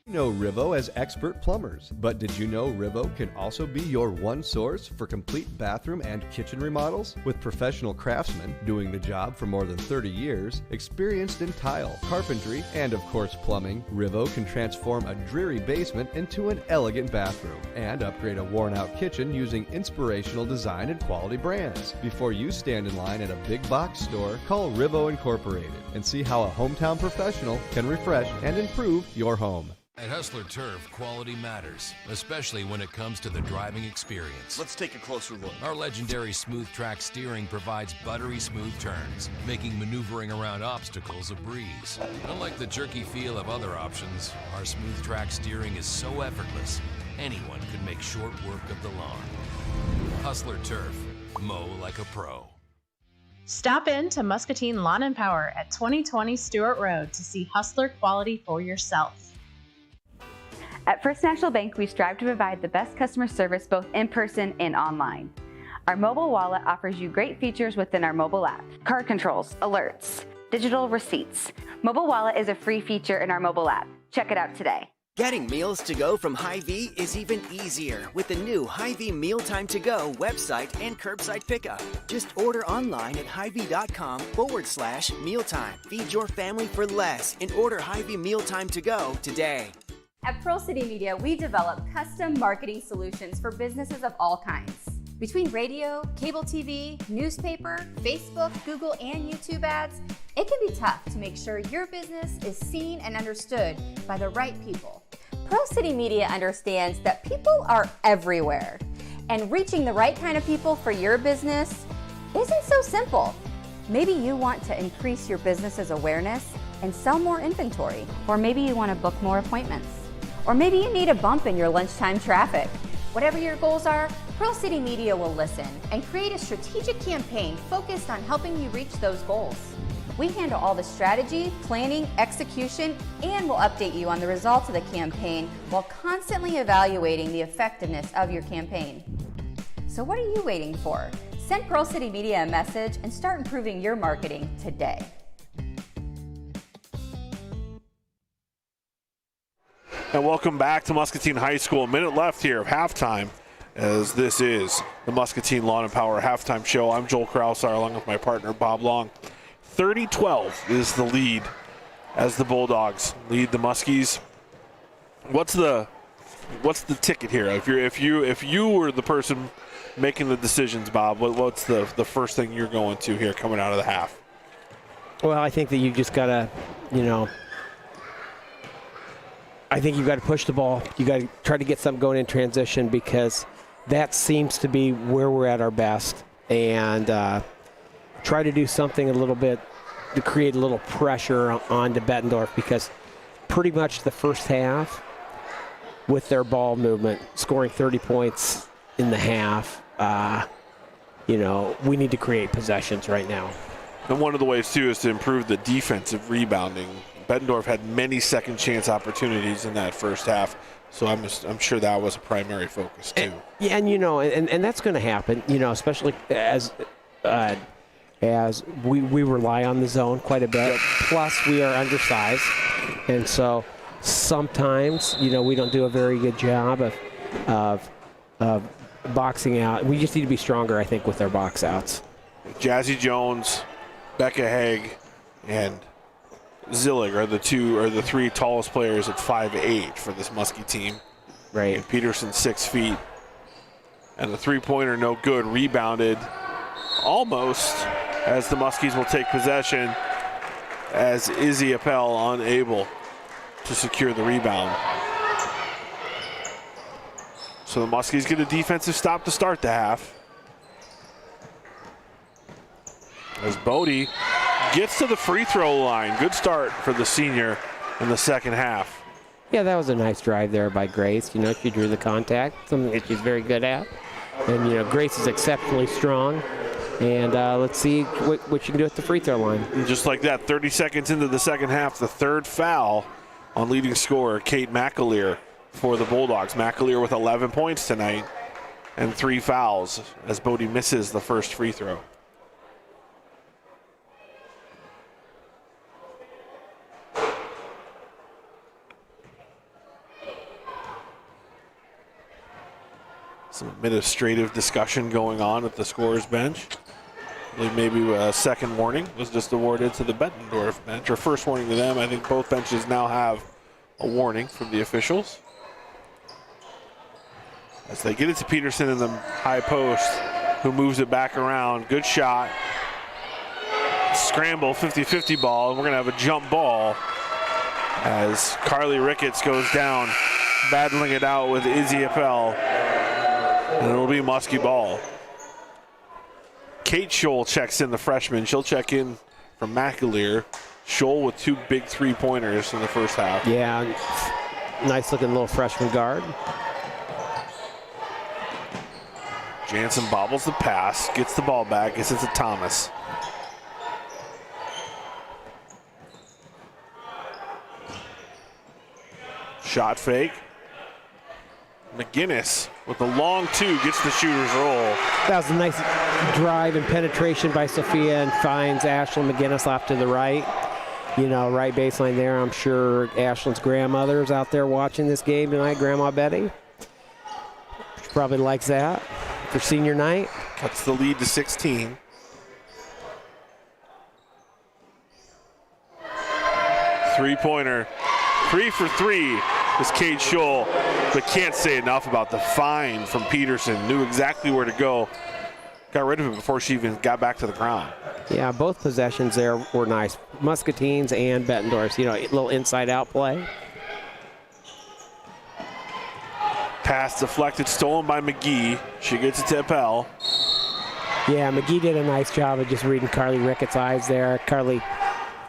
S9: You know Rivo as expert plumbers, but did you know Rivo can also be your one source for complete bathroom and kitchen remodels? With professional craftsmen doing the job for more than 30 years, experienced in tile, carpentry, and of course plumbing, Rivo can transform a dreary basement into an elegant bathroom and upgrade a worn-out kitchen using inspirational design and quality brands. Before you stand in line at a big box store, call Rivo Incorporated and see how a hometown professional can refresh and improve your home.
S6: At Hustler Turf, quality matters, especially when it comes to the driving experience.
S10: Let's take a closer look.
S6: Our legendary smooth track steering provides buttery smooth turns, making maneuvering around obstacles a breeze. Unlike the jerky feel of other options, our smooth track steering is so effortless, anyone could make short work of the lawn. Hustler Turf, mow like a pro.
S8: Stop in to Muscatine Lawn and Power at 2020 Stewart Road to see Hustler quality for yourself.
S11: At First National Bank, we strive to provide the best customer service both in person and online. Our mobile wallet offers you great features within our mobile app. Card controls, alerts, digital receipts. Mobile wallet is a free feature in our mobile app. Check it out today.
S4: Getting meals to go from Hy-Vee is even easier with the new Hy-Vee Mealtime to Go website and curbside pickup. Just order online at Hy-Vee.com/mealtime. Feed your family for less and order Hy-Vee Mealtime to Go today.
S12: At Pearl City Media, we develop custom marketing solutions for businesses of all kinds. Between radio, cable TV, newspaper, Facebook, Google, and YouTube ads, it can be tough to make sure your business is seen and understood by the right people. Pearl City Media understands that people are everywhere, and reaching the right kind of people for your business isn't so simple. Maybe you want to increase your business's awareness and sell more inventory.
S11: Or maybe you want to book more appointments.
S12: Or maybe you need a bump in your lunchtime traffic. Whatever your goals are, Pearl City Media will listen and create a strategic campaign focused on helping you reach those goals. We handle all the strategy, planning, execution, and will update you on the results of the campaign while constantly evaluating the effectiveness of your campaign. So what are you waiting for? Send Pearl City Media a message and start improving your marketing today.
S1: And welcome back to Muscatine High School. A minute left here of halftime, as this is the Muscatine Lawn and Power halftime show. I'm Joel Krausar along with my partner Bob Long. 30-12 is the lead as the Bulldogs lead the Muskies. What's the ticket here? If you were the person making the decisions, Bob, what's the first thing you're going to here coming out of the half?
S2: Well, I think that you just gotta, I think you got to push the ball. You got to try to get something going in transition, because that seems to be where we're at our best. And try to do something a little bit to create a little pressure onto Bettendorf, because pretty much the first half with their ball movement, scoring 30 points in the half. We need to create possessions right now.
S1: And one of the ways, too, is to improve the defensive rebounding. Bettendorf had many second chance opportunities in that first half, so I'm sure that was a primary focus, too.
S2: And that's going to happen, especially as we rely on the zone quite a bit. Yep. Plus, we are undersized, and so sometimes, we don't do a very good job of boxing out. We just need to be stronger, I think, with our box outs.
S1: Jazzy Jones, Becca Haig, and Zillig are the three tallest players at 5'8" for this Muskie team.
S2: Right.
S1: And Peterson 6 feet. And the three-pointer no good, rebounded almost as the Muskies will take possession as Izzy Appel unable to secure the rebound. So the Muskies get a defensive stop to start the half. As Bodie gets to the free throw line. Good start for the senior in the second half.
S2: Yeah, that was a nice drive there by Grace. She drew the contact, something that she's very good at. And, Grace is exceptionally strong. And let's see what she can do at the free throw line.
S1: And just like that, 30 seconds into the second half, the third foul on leading scorer Kate McAleer for the Bulldogs. McAleer with 11 points tonight and 3 fouls as Bodie misses the first free throw. Some administrative discussion going on at the scorer's bench. I believe maybe a second warning was just awarded to the Bettendorf bench, or first warning to them. I think both benches now have a warning from the officials. As they get it to Peterson in the high post, who moves it back around. Good shot. Scramble, 50-50 ball, and we're gonna have a jump ball as Carly Ricketts goes down, battling it out with Izzy Appel. And it'll be Muskie ball. Kate Scholl checks in, the freshman. She'll check in from McAleer. Scholl with 2 big three-pointers in the first half.
S2: Yeah, nice looking little freshman guard.
S1: Janssen bobbles the pass, gets the ball back, gets it to Thomas. Shot fake. McGinnis with the long 2 gets the shooter's roll.
S2: That was a nice drive and penetration by Sophia and finds Ashlyn McGinnis off to the right. Right baseline there. I'm sure Ashlyn's grandmother's out there watching this game tonight, Grandma Betty. She probably likes that for senior night.
S1: Cuts the lead to 16. Three-pointer. 3 for 3 is Kate Scholl, but can't say enough about the find from Peterson. Knew exactly where to go. Got rid of it before she even got back to the ground.
S2: Yeah, both possessions there were nice. Muscatine's and Bettendorf's, a little inside-out play.
S1: Pass deflected, stolen by McGee. She gets it to Appel.
S2: Yeah, McGee did a nice job of just reading Carly Ricketts' eyes there. Carly,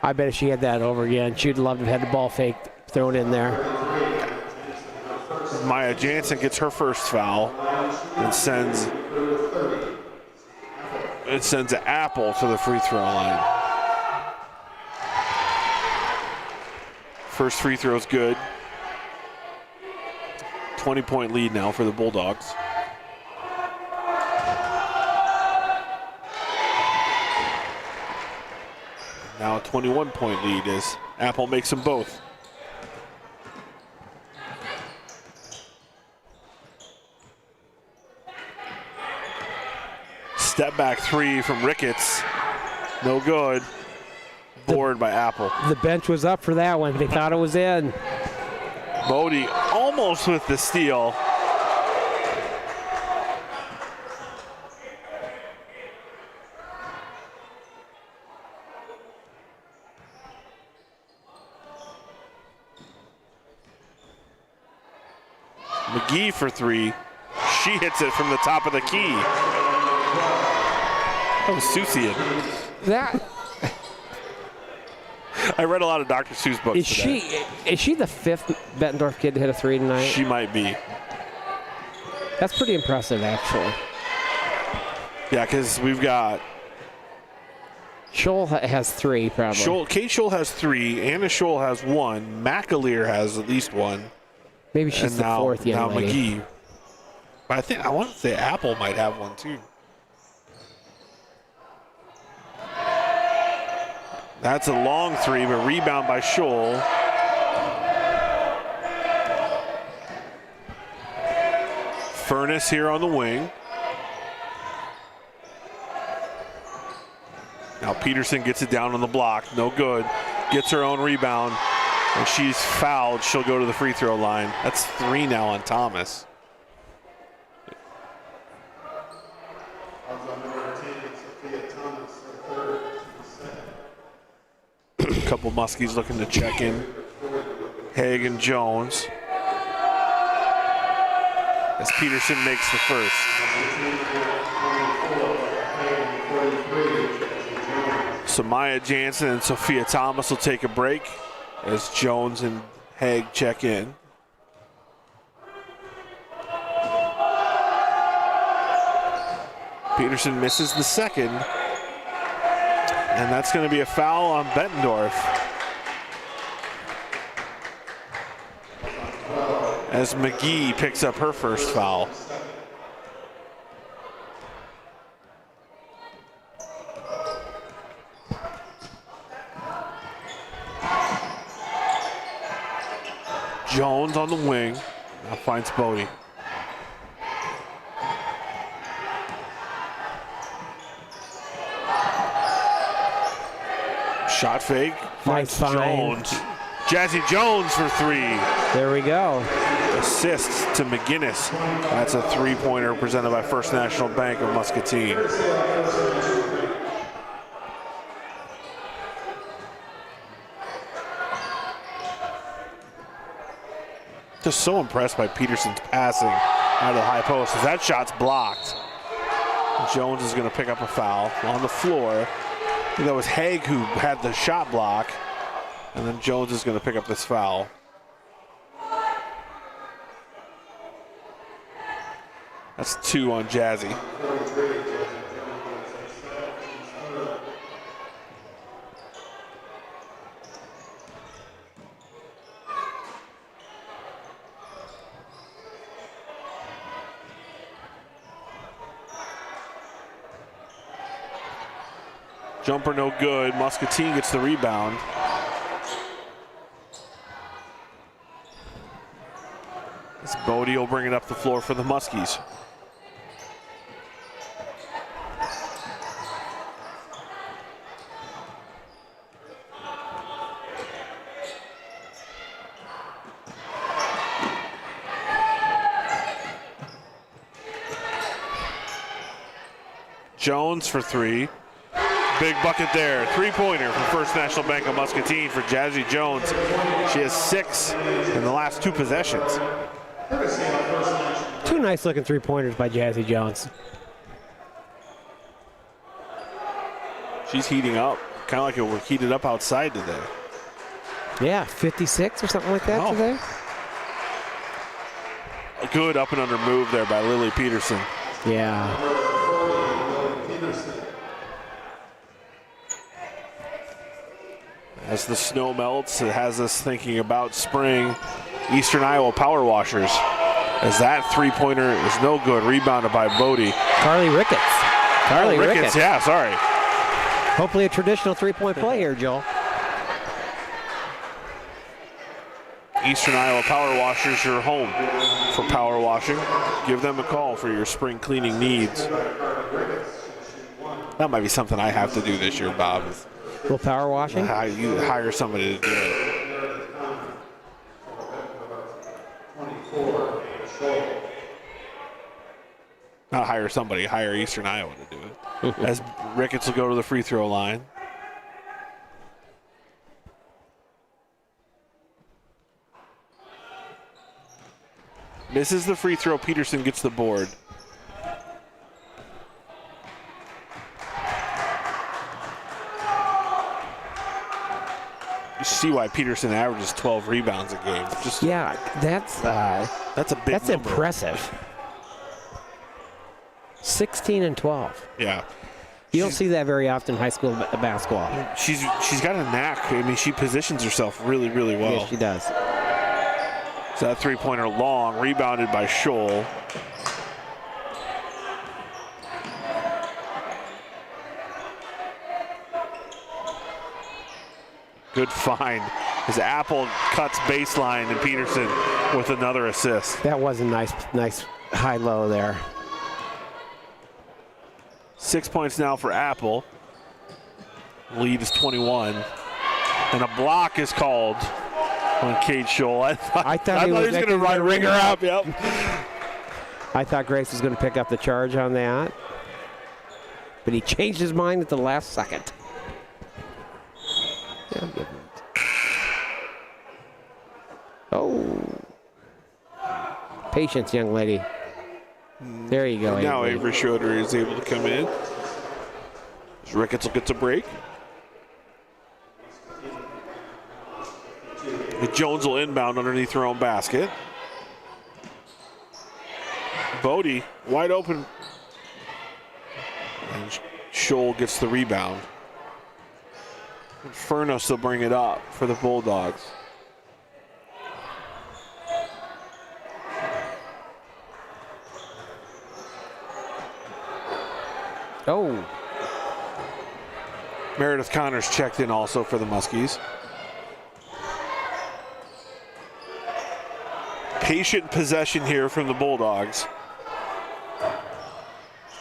S2: I bet if she had that over again, she'd love to have had the ball faked, thrown in there.
S1: Maya Janssen gets her first foul and sends Apple to the free throw line. First free throw is good. 20-point lead now for the Bulldogs. Now a 21-point lead as Apple makes them both. Step back 3 from Ricketts. No good. Board by Apple.
S2: The bench was up for that one. They thought it was in.
S1: Bodie almost with the steal. McGee for 3. She hits it from the top of the key. That was Susian. I read a lot of Dr. Seuss books today.
S2: Is she the 5th Bettendorf kid to hit a 3 tonight?
S1: She might be.
S2: That's pretty impressive, actually.
S1: Yeah, because we've got...
S2: Scholl has 3, probably.
S1: Kate Scholl has 3. Anna Scholl has 1. McAleer has at least 1.
S2: Maybe she's the 4th young lady.
S1: McGee. But I want to say Apple might have 1, too. That's a long 3, but rebound by Scholl. Furness here on the wing. Now Peterson gets it down on the block. No good. Gets her own rebound. And she's fouled. She'll go to the free throw line. That's 3 now on Thomas. A couple Muskies looking to check in. Haig and Jones. As Peterson makes the first. Samaya Janssen and Sophia Thomas will take a break as Jones and Haig check in. Peterson misses the second. And that's going to be a foul on Bettendorf. As McGee picks up her first foul. Jones on the wing. Now finds Bodie. Shot fake. Finds Jones. Jazzy Jones for 3.
S2: There we go.
S1: Assists to McGinnis. That's a 3-pointer presented by First National Bank of Muscatine. Just so impressed by Peterson's passing out of the high post. As that shot's blocked. Jones is going to pick up a foul on the floor. I think that was Haig who had the shot block. And then Jones is going to pick up this foul. That's 2 on Jazzy. Jumper no good. Muscatine gets the rebound. This Bodie will bring it up the floor for the Muskies. Jones for 3. Big bucket there. 3-pointer from First National Bank of Muscatine for Jazzy Jones. She has 6 in the last 2 possessions.
S2: 2 nice looking 3-pointers by Jazzy Jones.
S1: She's heating up. Kind of like it was heated up outside today.
S2: Yeah, 56 or something like that today.
S1: A good up and under move there by Lily Peterson.
S2: Yeah.
S1: As the snow melts, it has us thinking about spring. Eastern Iowa power washers. As that 3-pointer is no good. Rebounded by Bodie.
S2: Carly Ricketts. Carly Ricketts.
S1: Yeah, sorry.
S2: Hopefully a traditional 3-point play here, Joel.
S1: Eastern Iowa power washers, your home for power washing. Give them a call for your spring cleaning needs. That might be something I have to do this year, Bob.
S2: A little power washing?
S1: You hire somebody to do it. Not hire somebody, hire Eastern Iowa to do it. As Ricketts will go to the free throw line. Misses the free throw. Peterson gets the board. see why Peterson averages 12 rebounds a game. Just
S2: yeah, that's
S1: a big
S2: that's
S1: number.
S2: impressive. 16 and 12.
S1: Yeah.
S2: You don't see that very often in high school basketball.
S1: She's got a knack. I mean, she positions herself really, really well.
S2: Yes, she does.
S1: So that three-pointer long, rebounded by Scholl. Good find as Apple cuts baseline and Peterson with another assist.
S2: That was a nice high-low there.
S1: 6 points now for Apple. Lead is 21. And a block is called on Kate Scholl. I thought he was going to ring her up. Yep.
S2: I thought Grace was going to pick up the charge on that. But he changed his mind at the last second. Yeah, oh. Patience, young lady. There you go.
S1: Now Avery Schroeder is able to come in. Ricketts gets a break. Jones will inbound underneath her own basket. Bodie wide open. And Scholl gets the rebound. Furnace will bring it up for the Bulldogs.
S2: Oh.
S1: Meredith Connor's checked in also for the Muskies. Patient possession here from the Bulldogs.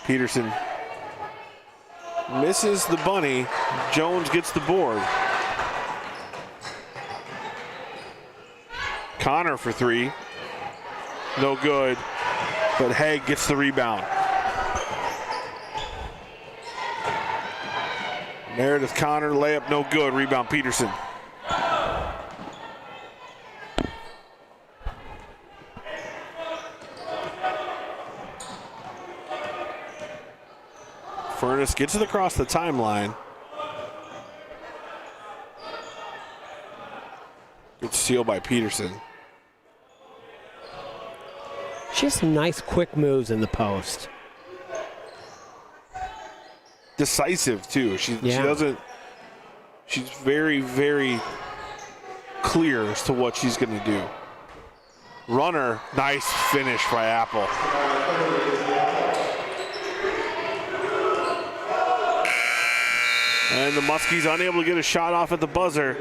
S1: Peterson misses the bunny. Jones gets the board. Connor for three. No good, but Haig gets the rebound. Meredith Connor, layup no good, rebound Peterson. Furnace gets it across the timeline. Good steal by Peterson.
S2: She has some nice quick moves in the post.
S1: Decisive too. She doesn't. She's very, very clear as to what she's going to do. Runner, nice finish by Apple. And the Muskies unable to get a shot off at the buzzer.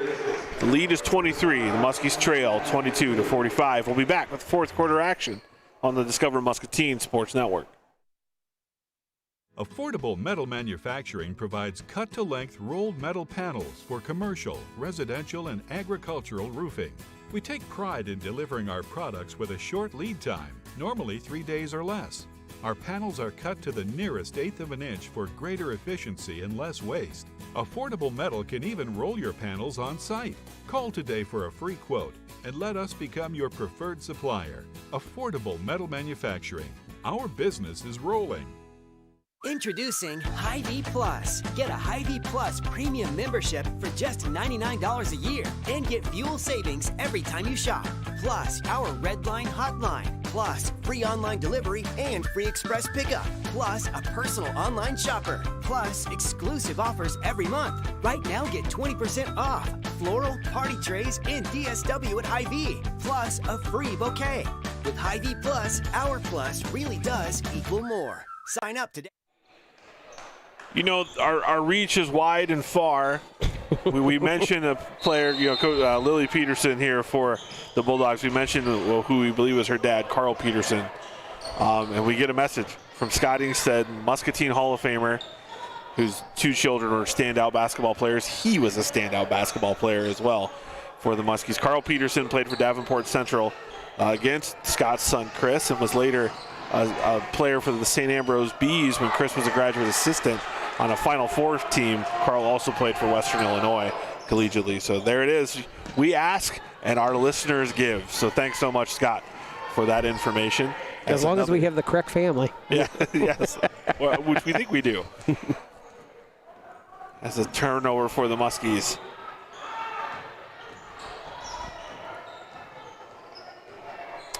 S1: The lead is 23. The Muskies trail 22-45. We'll be back with fourth quarter action on the Discover Muscatine Sports Network.
S3: Affordable Metal Manufacturing provides cut-to-length rolled metal panels for commercial, residential, and agricultural roofing. We take pride in delivering our products with a short lead time, normally 3 days or less. Our panels are cut to the nearest eighth of an inch for greater efficiency and less waste. Affordable Metal can even roll your panels on site. Call today for a free quote and let us become your preferred supplier. Affordable Metal Manufacturing. Our business is rolling.
S4: Introducing Hy-Vee Plus. Get a Hy-Vee Plus premium membership for just $99 a year and get fuel savings every time you shop. Plus, our Redline hotline. Plus, free online delivery and free express pickup. Plus, a personal online shopper. Plus, exclusive offers every month. Right now, get 20% off floral, party trays, and DSW at Hy-Vee. Plus, a free bouquet. With Hy-Vee Plus, our plus really does equal more. Sign up today.
S1: You know, our reach is wide and far. we mentioned a player, Lily Peterson here for the Bulldogs. We mentioned who we believe was her dad, Carl Peterson. And we get a message from Scott Ingstead, Muscatine Hall of Famer, whose two children are standout basketball players. He was a standout basketball player as well for the Muskies. Carl Peterson played for Davenport Central against Scott's son, Chris, and was later a player for the St. Ambrose Bees when Chris was a graduate assistant on a Final Four team. Carl also played for Western Illinois collegiately. So there it is. We ask and our listeners give. So thanks so much, Scott, for that information.
S2: As long as we have the correct family.
S1: Yeah, yes, which we think we do. As a turnover for the Muskies.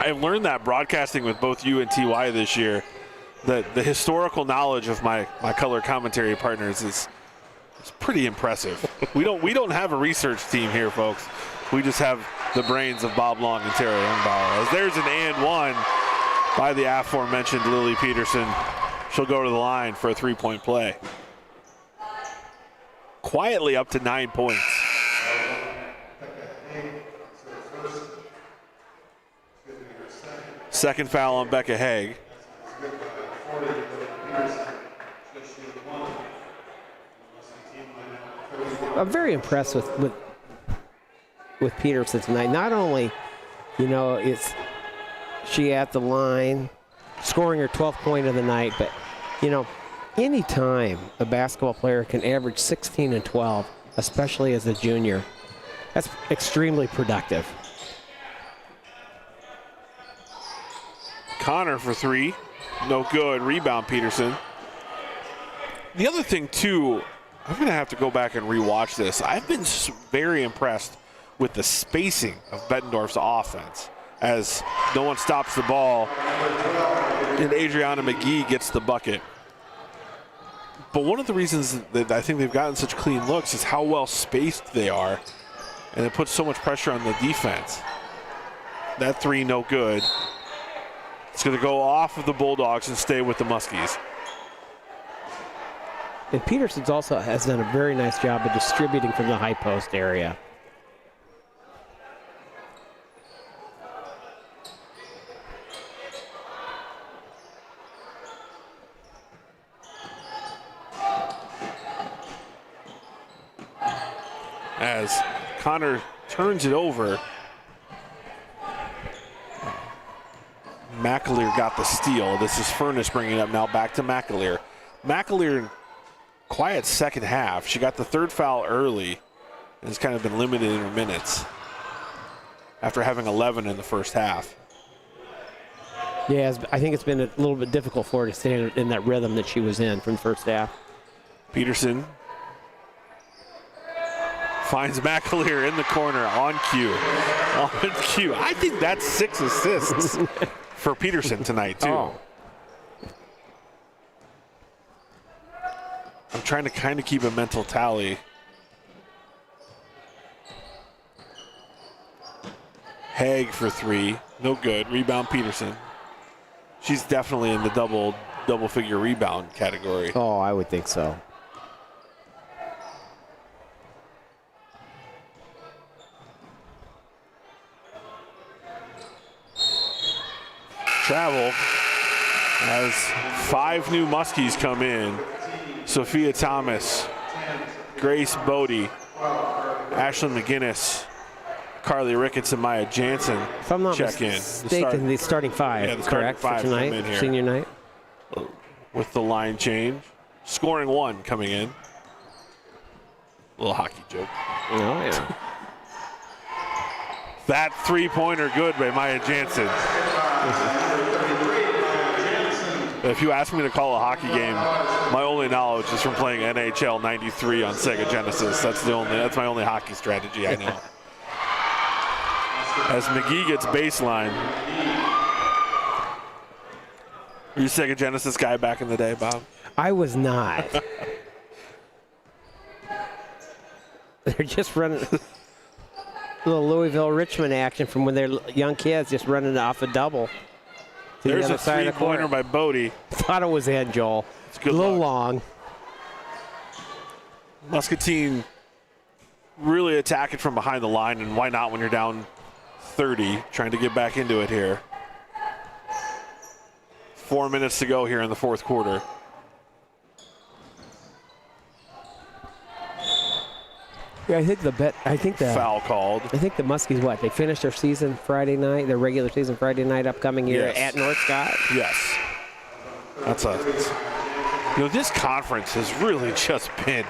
S1: I've learned that broadcasting with both you and TY this year, that the historical knowledge of my color commentary partners is pretty impressive. we don't have a research team here, folks. We just have the brains of Bob Long and Terry Youngbauer. As there's an and one by the aforementioned Lily Peterson. She'll go to the line for a 3-point play. Quietly up to 9 points. Second foul on Becca Haig.
S2: I'm very impressed with Peterson tonight. Not only, it's she at the line, scoring her 12th point of the night, but, any time a basketball player can average 16 and 12, especially as a junior, that's extremely productive.
S1: Connor for three. No good. Rebound, Peterson. The other thing, too, I'm going to have to go back and rewatch this. I've been very impressed with the spacing of Bettendorf's offense as no one stops the ball and Adriana McGee gets the bucket. But one of the reasons that I think they've gotten such clean looks is how well spaced they are, and it puts so much pressure on the defense. That three, no good. It's going to go off of the Bulldogs and stay with the Muskies.
S2: And Peterson's also has done a very nice job of distributing from the high post area.
S1: As Connor turns it over, McAleer got the steal. This is Furness bringing it up now back to McAleer. McAleer, quiet second half. She got the third foul early and has kind of been limited in her minutes after having 11 in the first half.
S2: Yeah, I think it's been a little bit difficult for her to stay in that rhythm that she was in from the first half.
S1: Peterson finds McAleer in the corner on cue. On cue. I think that's 6 assists for Peterson tonight, too.
S2: Oh.
S1: I'm trying to kind of keep a mental tally. Haig for three. No good. Rebound, Peterson. She's definitely in the double figure rebound category.
S2: Oh, I would think so.
S1: Travel as 5 new Muskies come in. Sophia Thomas, Grace Bodie, Ashlyn McGinnis, Carly Ricketts, and Maya Janssen
S2: if I'm not
S1: check
S2: mistaken, the starting five,
S1: yeah, the
S2: correct,
S1: starting 5
S2: for tonight,
S1: come in here
S2: senior night?
S1: with the line change. Scoring 1 coming in. Little hockey joke.
S2: Oh, yeah.
S1: That 3-pointer good by Maya Janssen. If you ask me to call a hockey game, my only knowledge is from playing NHL 93 on Sega Genesis. That's my only hockey strategy I know. As McGee gets baseline. Were you a Sega Genesis guy back in the day, Bob?
S2: I was not. They're just running a little Louisville-Richmond action from when they're young kids, just running off a double.
S1: There's a 3-pointer by Bodie.
S2: Thought it was in, Joel.
S1: It's good
S2: a little
S1: luck.
S2: long.
S1: Muscatine really attacking from behind the line, and why not when you're down 30, trying to get back into it here. 4 minutes to go here in the fourth quarter.
S2: Yeah, I think the
S1: foul called.
S2: I think the Muskies, they finished their season Friday night, their regular season Friday night upcoming year at North Scott?
S1: Yes. This conference has really just been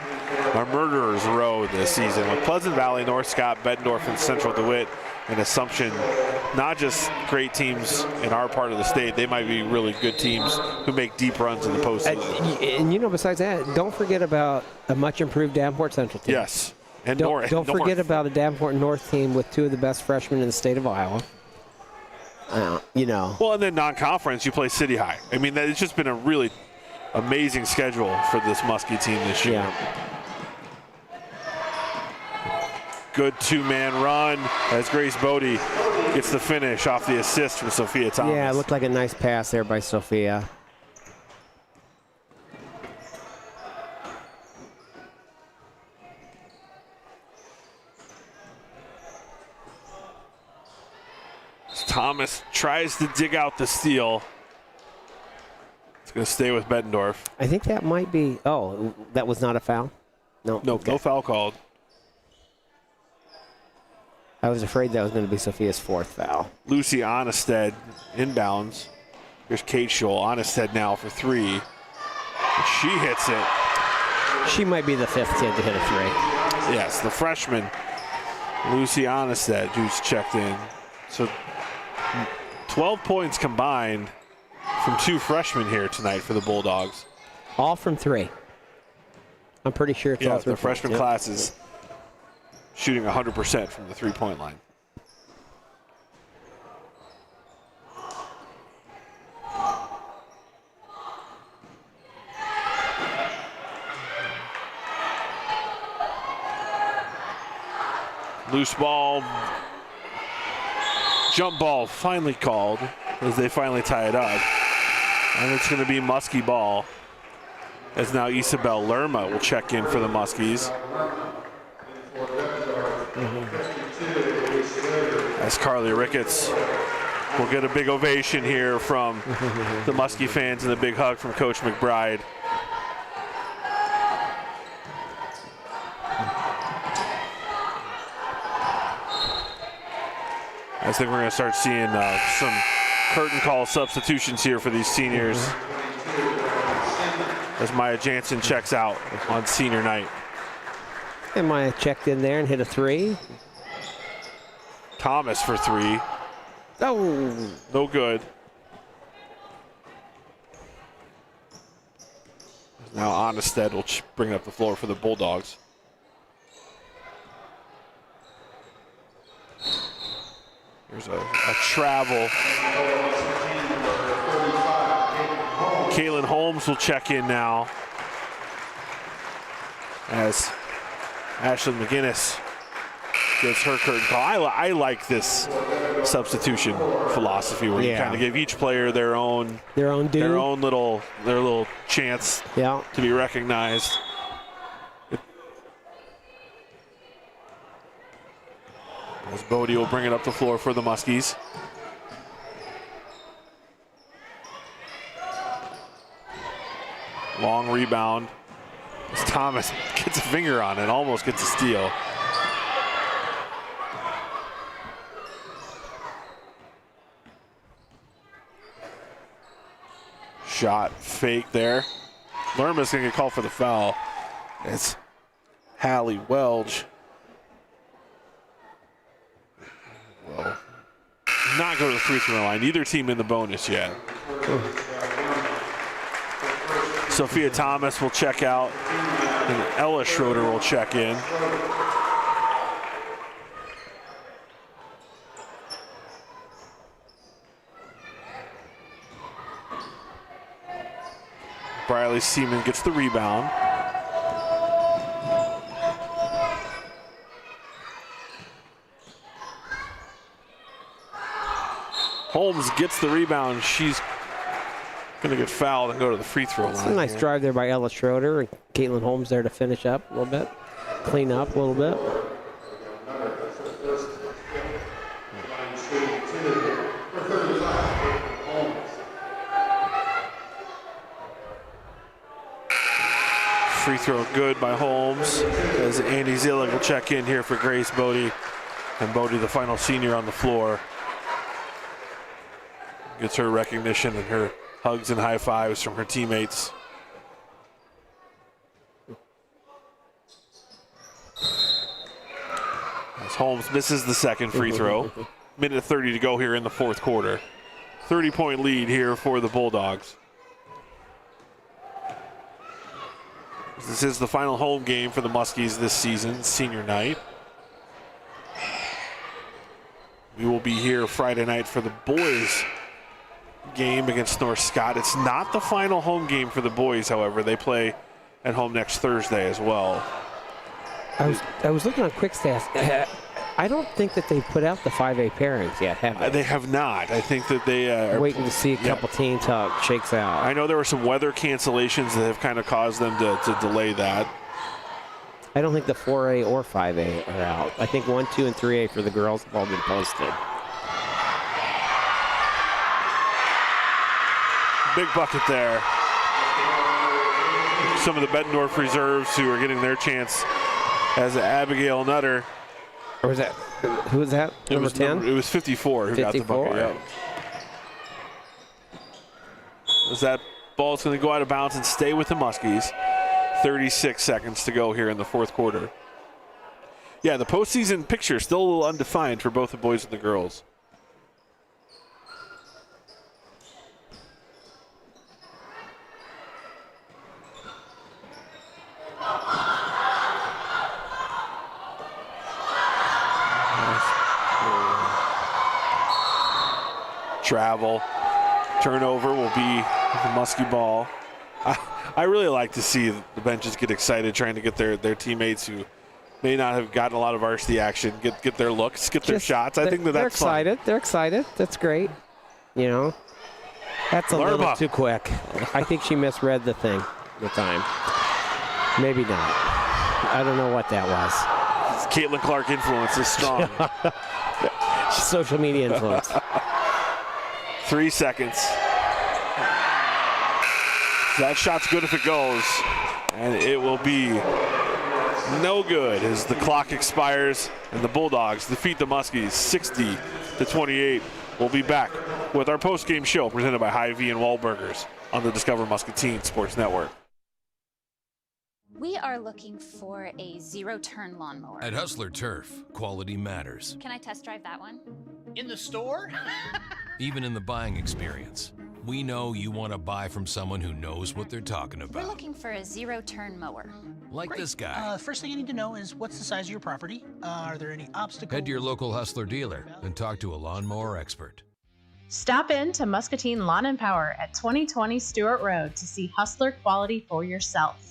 S1: a murderer's row this season with Pleasant Valley, North Scott, Bettendorf, and Central DeWitt and Assumption. Not just great teams in our part of the state, they might be really good teams who make deep runs in the postseason.
S2: And besides that, don't forget about a much improved Davenport Central team.
S1: Yes. And
S2: don't forget about a Davenport North team with 2 of the best freshmen in the state of Iowa. you know.
S1: Well, and then non-conference, you play City High. I mean, it's just been a really amazing schedule for this Muskie team this year.
S2: Yeah.
S1: Good two-man run as Grace Bodie gets the finish off the assist from Sophia Thomas.
S2: Yeah, it looked like a nice pass there by Sophia.
S1: Thomas tries to dig out the steal. It's going to stay with Bettendorf.
S2: I think that might be, oh, that was not a foul? No.
S1: Nope,
S2: Okay.
S1: no foul called.
S2: I was afraid that was going to be Sophia's fourth foul.
S1: Lucy Onnested inbounds. Here's Kate Scholl. Onnested now for three. She hits it.
S2: She might be the fifth kid to hit a three.
S1: Yes, the freshman, Lucy Onnested, who's checked in. So 12 points combined from two freshmen here tonight for the Bulldogs.
S2: All from three. I'm pretty sure it's all three.
S1: The freshman class is shooting 100% from the three-point line. Loose ball. Jump ball finally called as they finally tie it up. And it's going to be Muskie ball. As now Isabel Lerma will check in for the Muskies. As Carly Ricketts will get a big ovation here from the Muskie fans and a big hug from Coach McBride. I think we're going to start seeing some curtain call substitutions here for these seniors as Maya Janssen checks out on senior night.
S2: And Maya checked in there and hit a three.
S1: Thomas for three.
S2: Oh.
S1: No good. Now Onnested will bring up the floor for the Bulldogs. There's a travel. Kaylin Holmes will check in now as Ashley McGinnis gets her curtain call. I like this substitution philosophy where you kind of give each player their own little chance to be recognized. As Bodie will bring it up the floor for the Muskies. Long rebound. As Thomas gets a finger on it, almost gets a steal. Shot fake there. Lerma's going to get called for the foul. It's Hallie Welch. Well, not go to the free throw line. Neither team in the bonus yet. Sophia Thomas will check out, and Ella Schroeder will check in. Briley Seaman gets the rebound. Holmes gets the rebound. She's going to get fouled and go to the free throw line.
S2: It's a nice drive there by Ella Schroeder, and Caitlin Holmes there to finish up a little bit, clean up a little bit. Free throw good by Holmes as Andy Zillig will check in here for Grace Bodie. And Bodie, the final senior on the floor, gets her recognition and her hugs and high fives from her teammates. As Holmes misses the second free throw. Minute 30 to go here in the fourth quarter. 30-point lead here for the Bulldogs. This is the final home game for the Muskies this season, senior night. We will
S1: be here Friday night for the boys game against North Scott. It's not the final home game for the boys, however. They play at home next Thursday as well.
S2: I was looking on quick stats. I don't think that they've put out the 5A pairings yet, have they?
S1: They have not. I think that they are
S2: waiting to see a couple teams how it shakes out.
S1: I know there were some weather cancellations that have kind of caused them to delay that.
S2: I don't think the 4A or 5A are out. I think 1, 2, and 3A for the girls have all been posted.
S1: Big bucket there. Some of the Bettendorf reserves who are getting their chance as Abigail Nutter.
S2: Or was that, who was that? Number 10?
S1: It was 54 who 54. Got the bucket. Yep. As that ball's going to go out of bounds and stay with the Muskies. 36 seconds to go here in the fourth quarter. Yeah, the postseason picture still a little undefined for both the boys and the girls. Travel. Turnover will be the Muskie ball. I really like to see the benches get excited trying to get their teammates who may not have gotten a lot of varsity action, get their looks, get their shots. I think that's
S2: excited.
S1: Fun.
S2: They're excited. That's great. You know, that's a little too quick. I think she misread the time. Maybe not. I don't know what that was.
S1: Caitlin Clark influence is strong.
S2: Social media influence.
S1: 3 seconds. That shot's good if it goes, and it will be no good as the clock expires and the Bulldogs defeat the Muskies 60-28. We'll be back with our post-game show presented by Hy-Vee and Wahlburgers on the Discover Muscatine Sports Network.
S5: We are looking for a zero-turn lawnmower.
S6: At Hustler Turf, quality matters.
S5: Can I test drive that one?
S7: In the store?
S6: Even in the buying experience. We know you want to buy from someone who knows what they're talking about.
S5: We're looking for a zero-turn mower.
S6: Like
S7: Great.
S6: This guy.
S7: First thing I need to know is what's the size of your property? Are there any obstacles?
S6: Head to your local Hustler dealer and talk to a lawnmower expert.
S8: Stop in to Muscatine Lawn and Power at 2020 Stewart Road to see Hustler quality for yourself.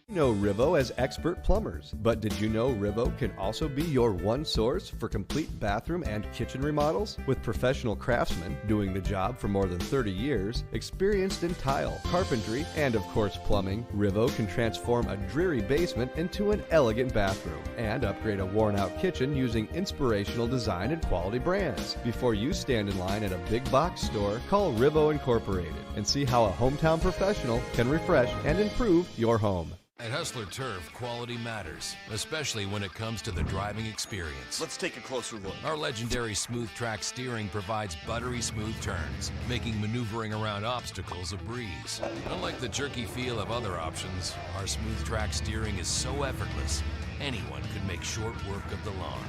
S9: You know Rivo as expert plumbers, but did you know Rivo can also be your one source for complete bathroom and kitchen remodels? With professional craftsmen doing the job for more than 30 years, experienced in tile, carpentry, and of course plumbing, Rivo can transform a dreary basement into an elegant bathroom and upgrade a worn-out kitchen using inspirational design and quality brands. Before you stand in line at a big box store, call Rivo Incorporated and see how a hometown professional can refresh and improve your home.
S6: At Hustler Turf, quality matters, especially when it comes to the driving experience.
S10: Let's take a closer look.
S6: Our legendary Smooth Track steering provides buttery smooth turns, making maneuvering around obstacles a breeze. Unlike the jerky feel of other options, our Smooth Track steering is so effortless, anyone could make short work of the lawn.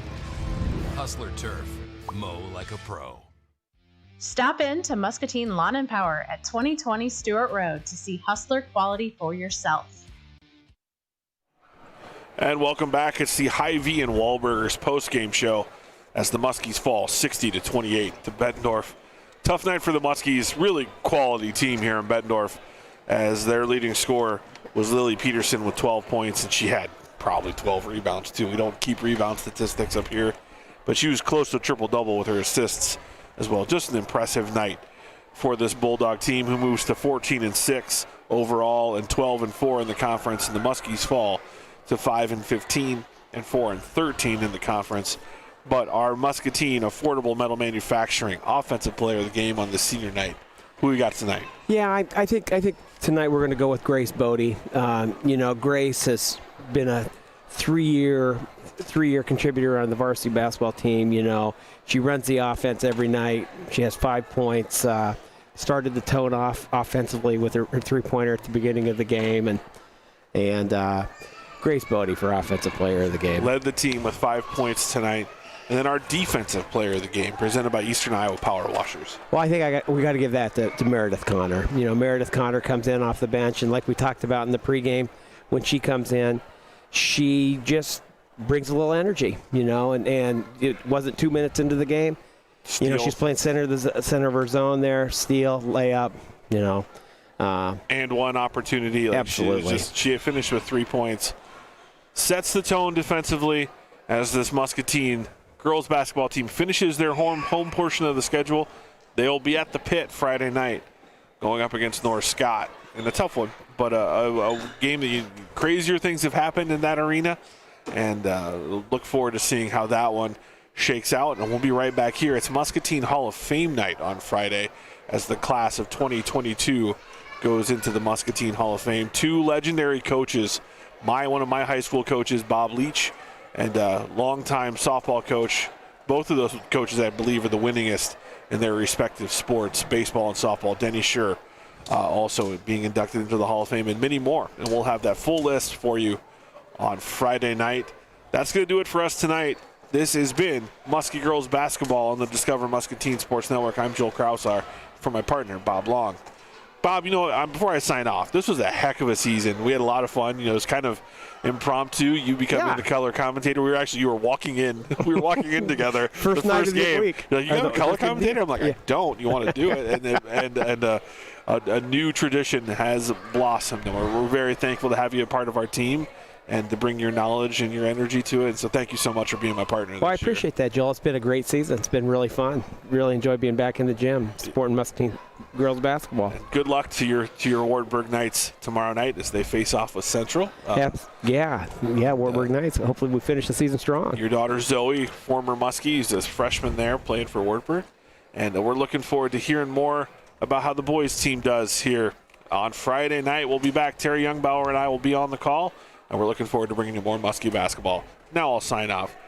S6: Hustler Turf, mow like a pro.
S8: Stop in to Muscatine Lawn and Power at 2020 Stewart Road to see Hustler quality for yourself.
S1: And welcome back. It's the Hy-Vee and Wahlburgers post-game show as the Muskies fall 60-28 to Bettendorf. Tough night for the Muskies. Really quality team here in Bettendorf as their leading scorer was Lily Peterson with 12 points, and she had probably 12 rebounds too. We don't keep rebound statistics up here, but she was close to a triple-double with her assists as well. Just an impressive night for this Bulldog team who moves to 14-6 overall and 12-4 in the conference, and the Muskies fall to 5-15 and 4-13 in the conference. But our Muscatine Affordable Metal Manufacturing Offensive Player of the Game on the senior night. Who we got tonight?
S2: Yeah, I think tonight we're going to go with Grace Bodie. Grace has been a three-year contributor on the varsity basketball team. You know, she runs the offense every night. She has 5 points. Started the tone off offensively with her three-pointer at the beginning of the game, and Grace Bodie for Offensive Player of the Game.
S1: Led the team with 5 points tonight. And then our Defensive Player of the Game, presented by Eastern Iowa Power Washers.
S2: Well, I think we got to give that to Meredith Connor. You know, Meredith Connor comes in off the bench, and like we talked about in the pregame, when she comes in, she just brings a little energy, you know, and it wasn't 2 minutes into the game. You know, she's playing center of her zone there, steal, layup, you know.
S1: And one opportunity. Like
S2: absolutely.
S1: She finished with 3 points. Sets the tone defensively as this Muscatine girls basketball team finishes their home portion of the schedule. They'll be at the Pit Friday night going up against North Scott in a tough one, but a game that crazier things have happened in that arena, and look forward to seeing how that one shakes out. And we'll be right back here. It's Muscatine Hall of Fame night on Friday as the class of 2022 goes into the Muscatine Hall of Fame. 2 legendary coaches, one of my high school coaches, Bob Leach, and longtime softball coach. Both of those coaches, I believe, are the winningest in their respective sports, baseball and softball. Denny Scher also being inducted into the Hall of Fame, and many more. And we'll have that full list for you on Friday night. That's going to do it for us tonight. This has been Muskie Girls Basketball on the Discover Muscatine Sports Network. I'm Joel Krausar for my partner, Bob Long. Bob, you know, before I sign off, this was a heck of a season. We had a lot of fun. You know, it was kind of impromptu. You becoming the color commentator. You were walking in. We were walking in together.
S2: First
S1: the
S2: night
S1: first
S2: of
S1: game.
S2: the week.
S1: You're like, you have a color commentator? I'm like, I don't. You want to do it? And a new tradition has blossomed. And we're very thankful to have you a part of our team and to bring your knowledge and your energy to it. So thank you so much for being my partner.
S2: Well, I appreciate that, Joel. It's been a great season. It's been really fun. Really enjoyed being back in the gym, supporting Muscatine girls basketball.
S1: And good luck to your Wartburg Knights tomorrow night as they face off with Central.
S2: Wartburg Knights. Hopefully we finish the season strong.
S1: Your daughter Zoe, former Muskie, is a freshman there playing for Wartburg. And we're looking forward to hearing more about how the boys team does here on Friday night. We'll be back. Terry Youngbauer and I will be on the call. And we're looking forward to bringing you more Muskie basketball. Now I'll sign off.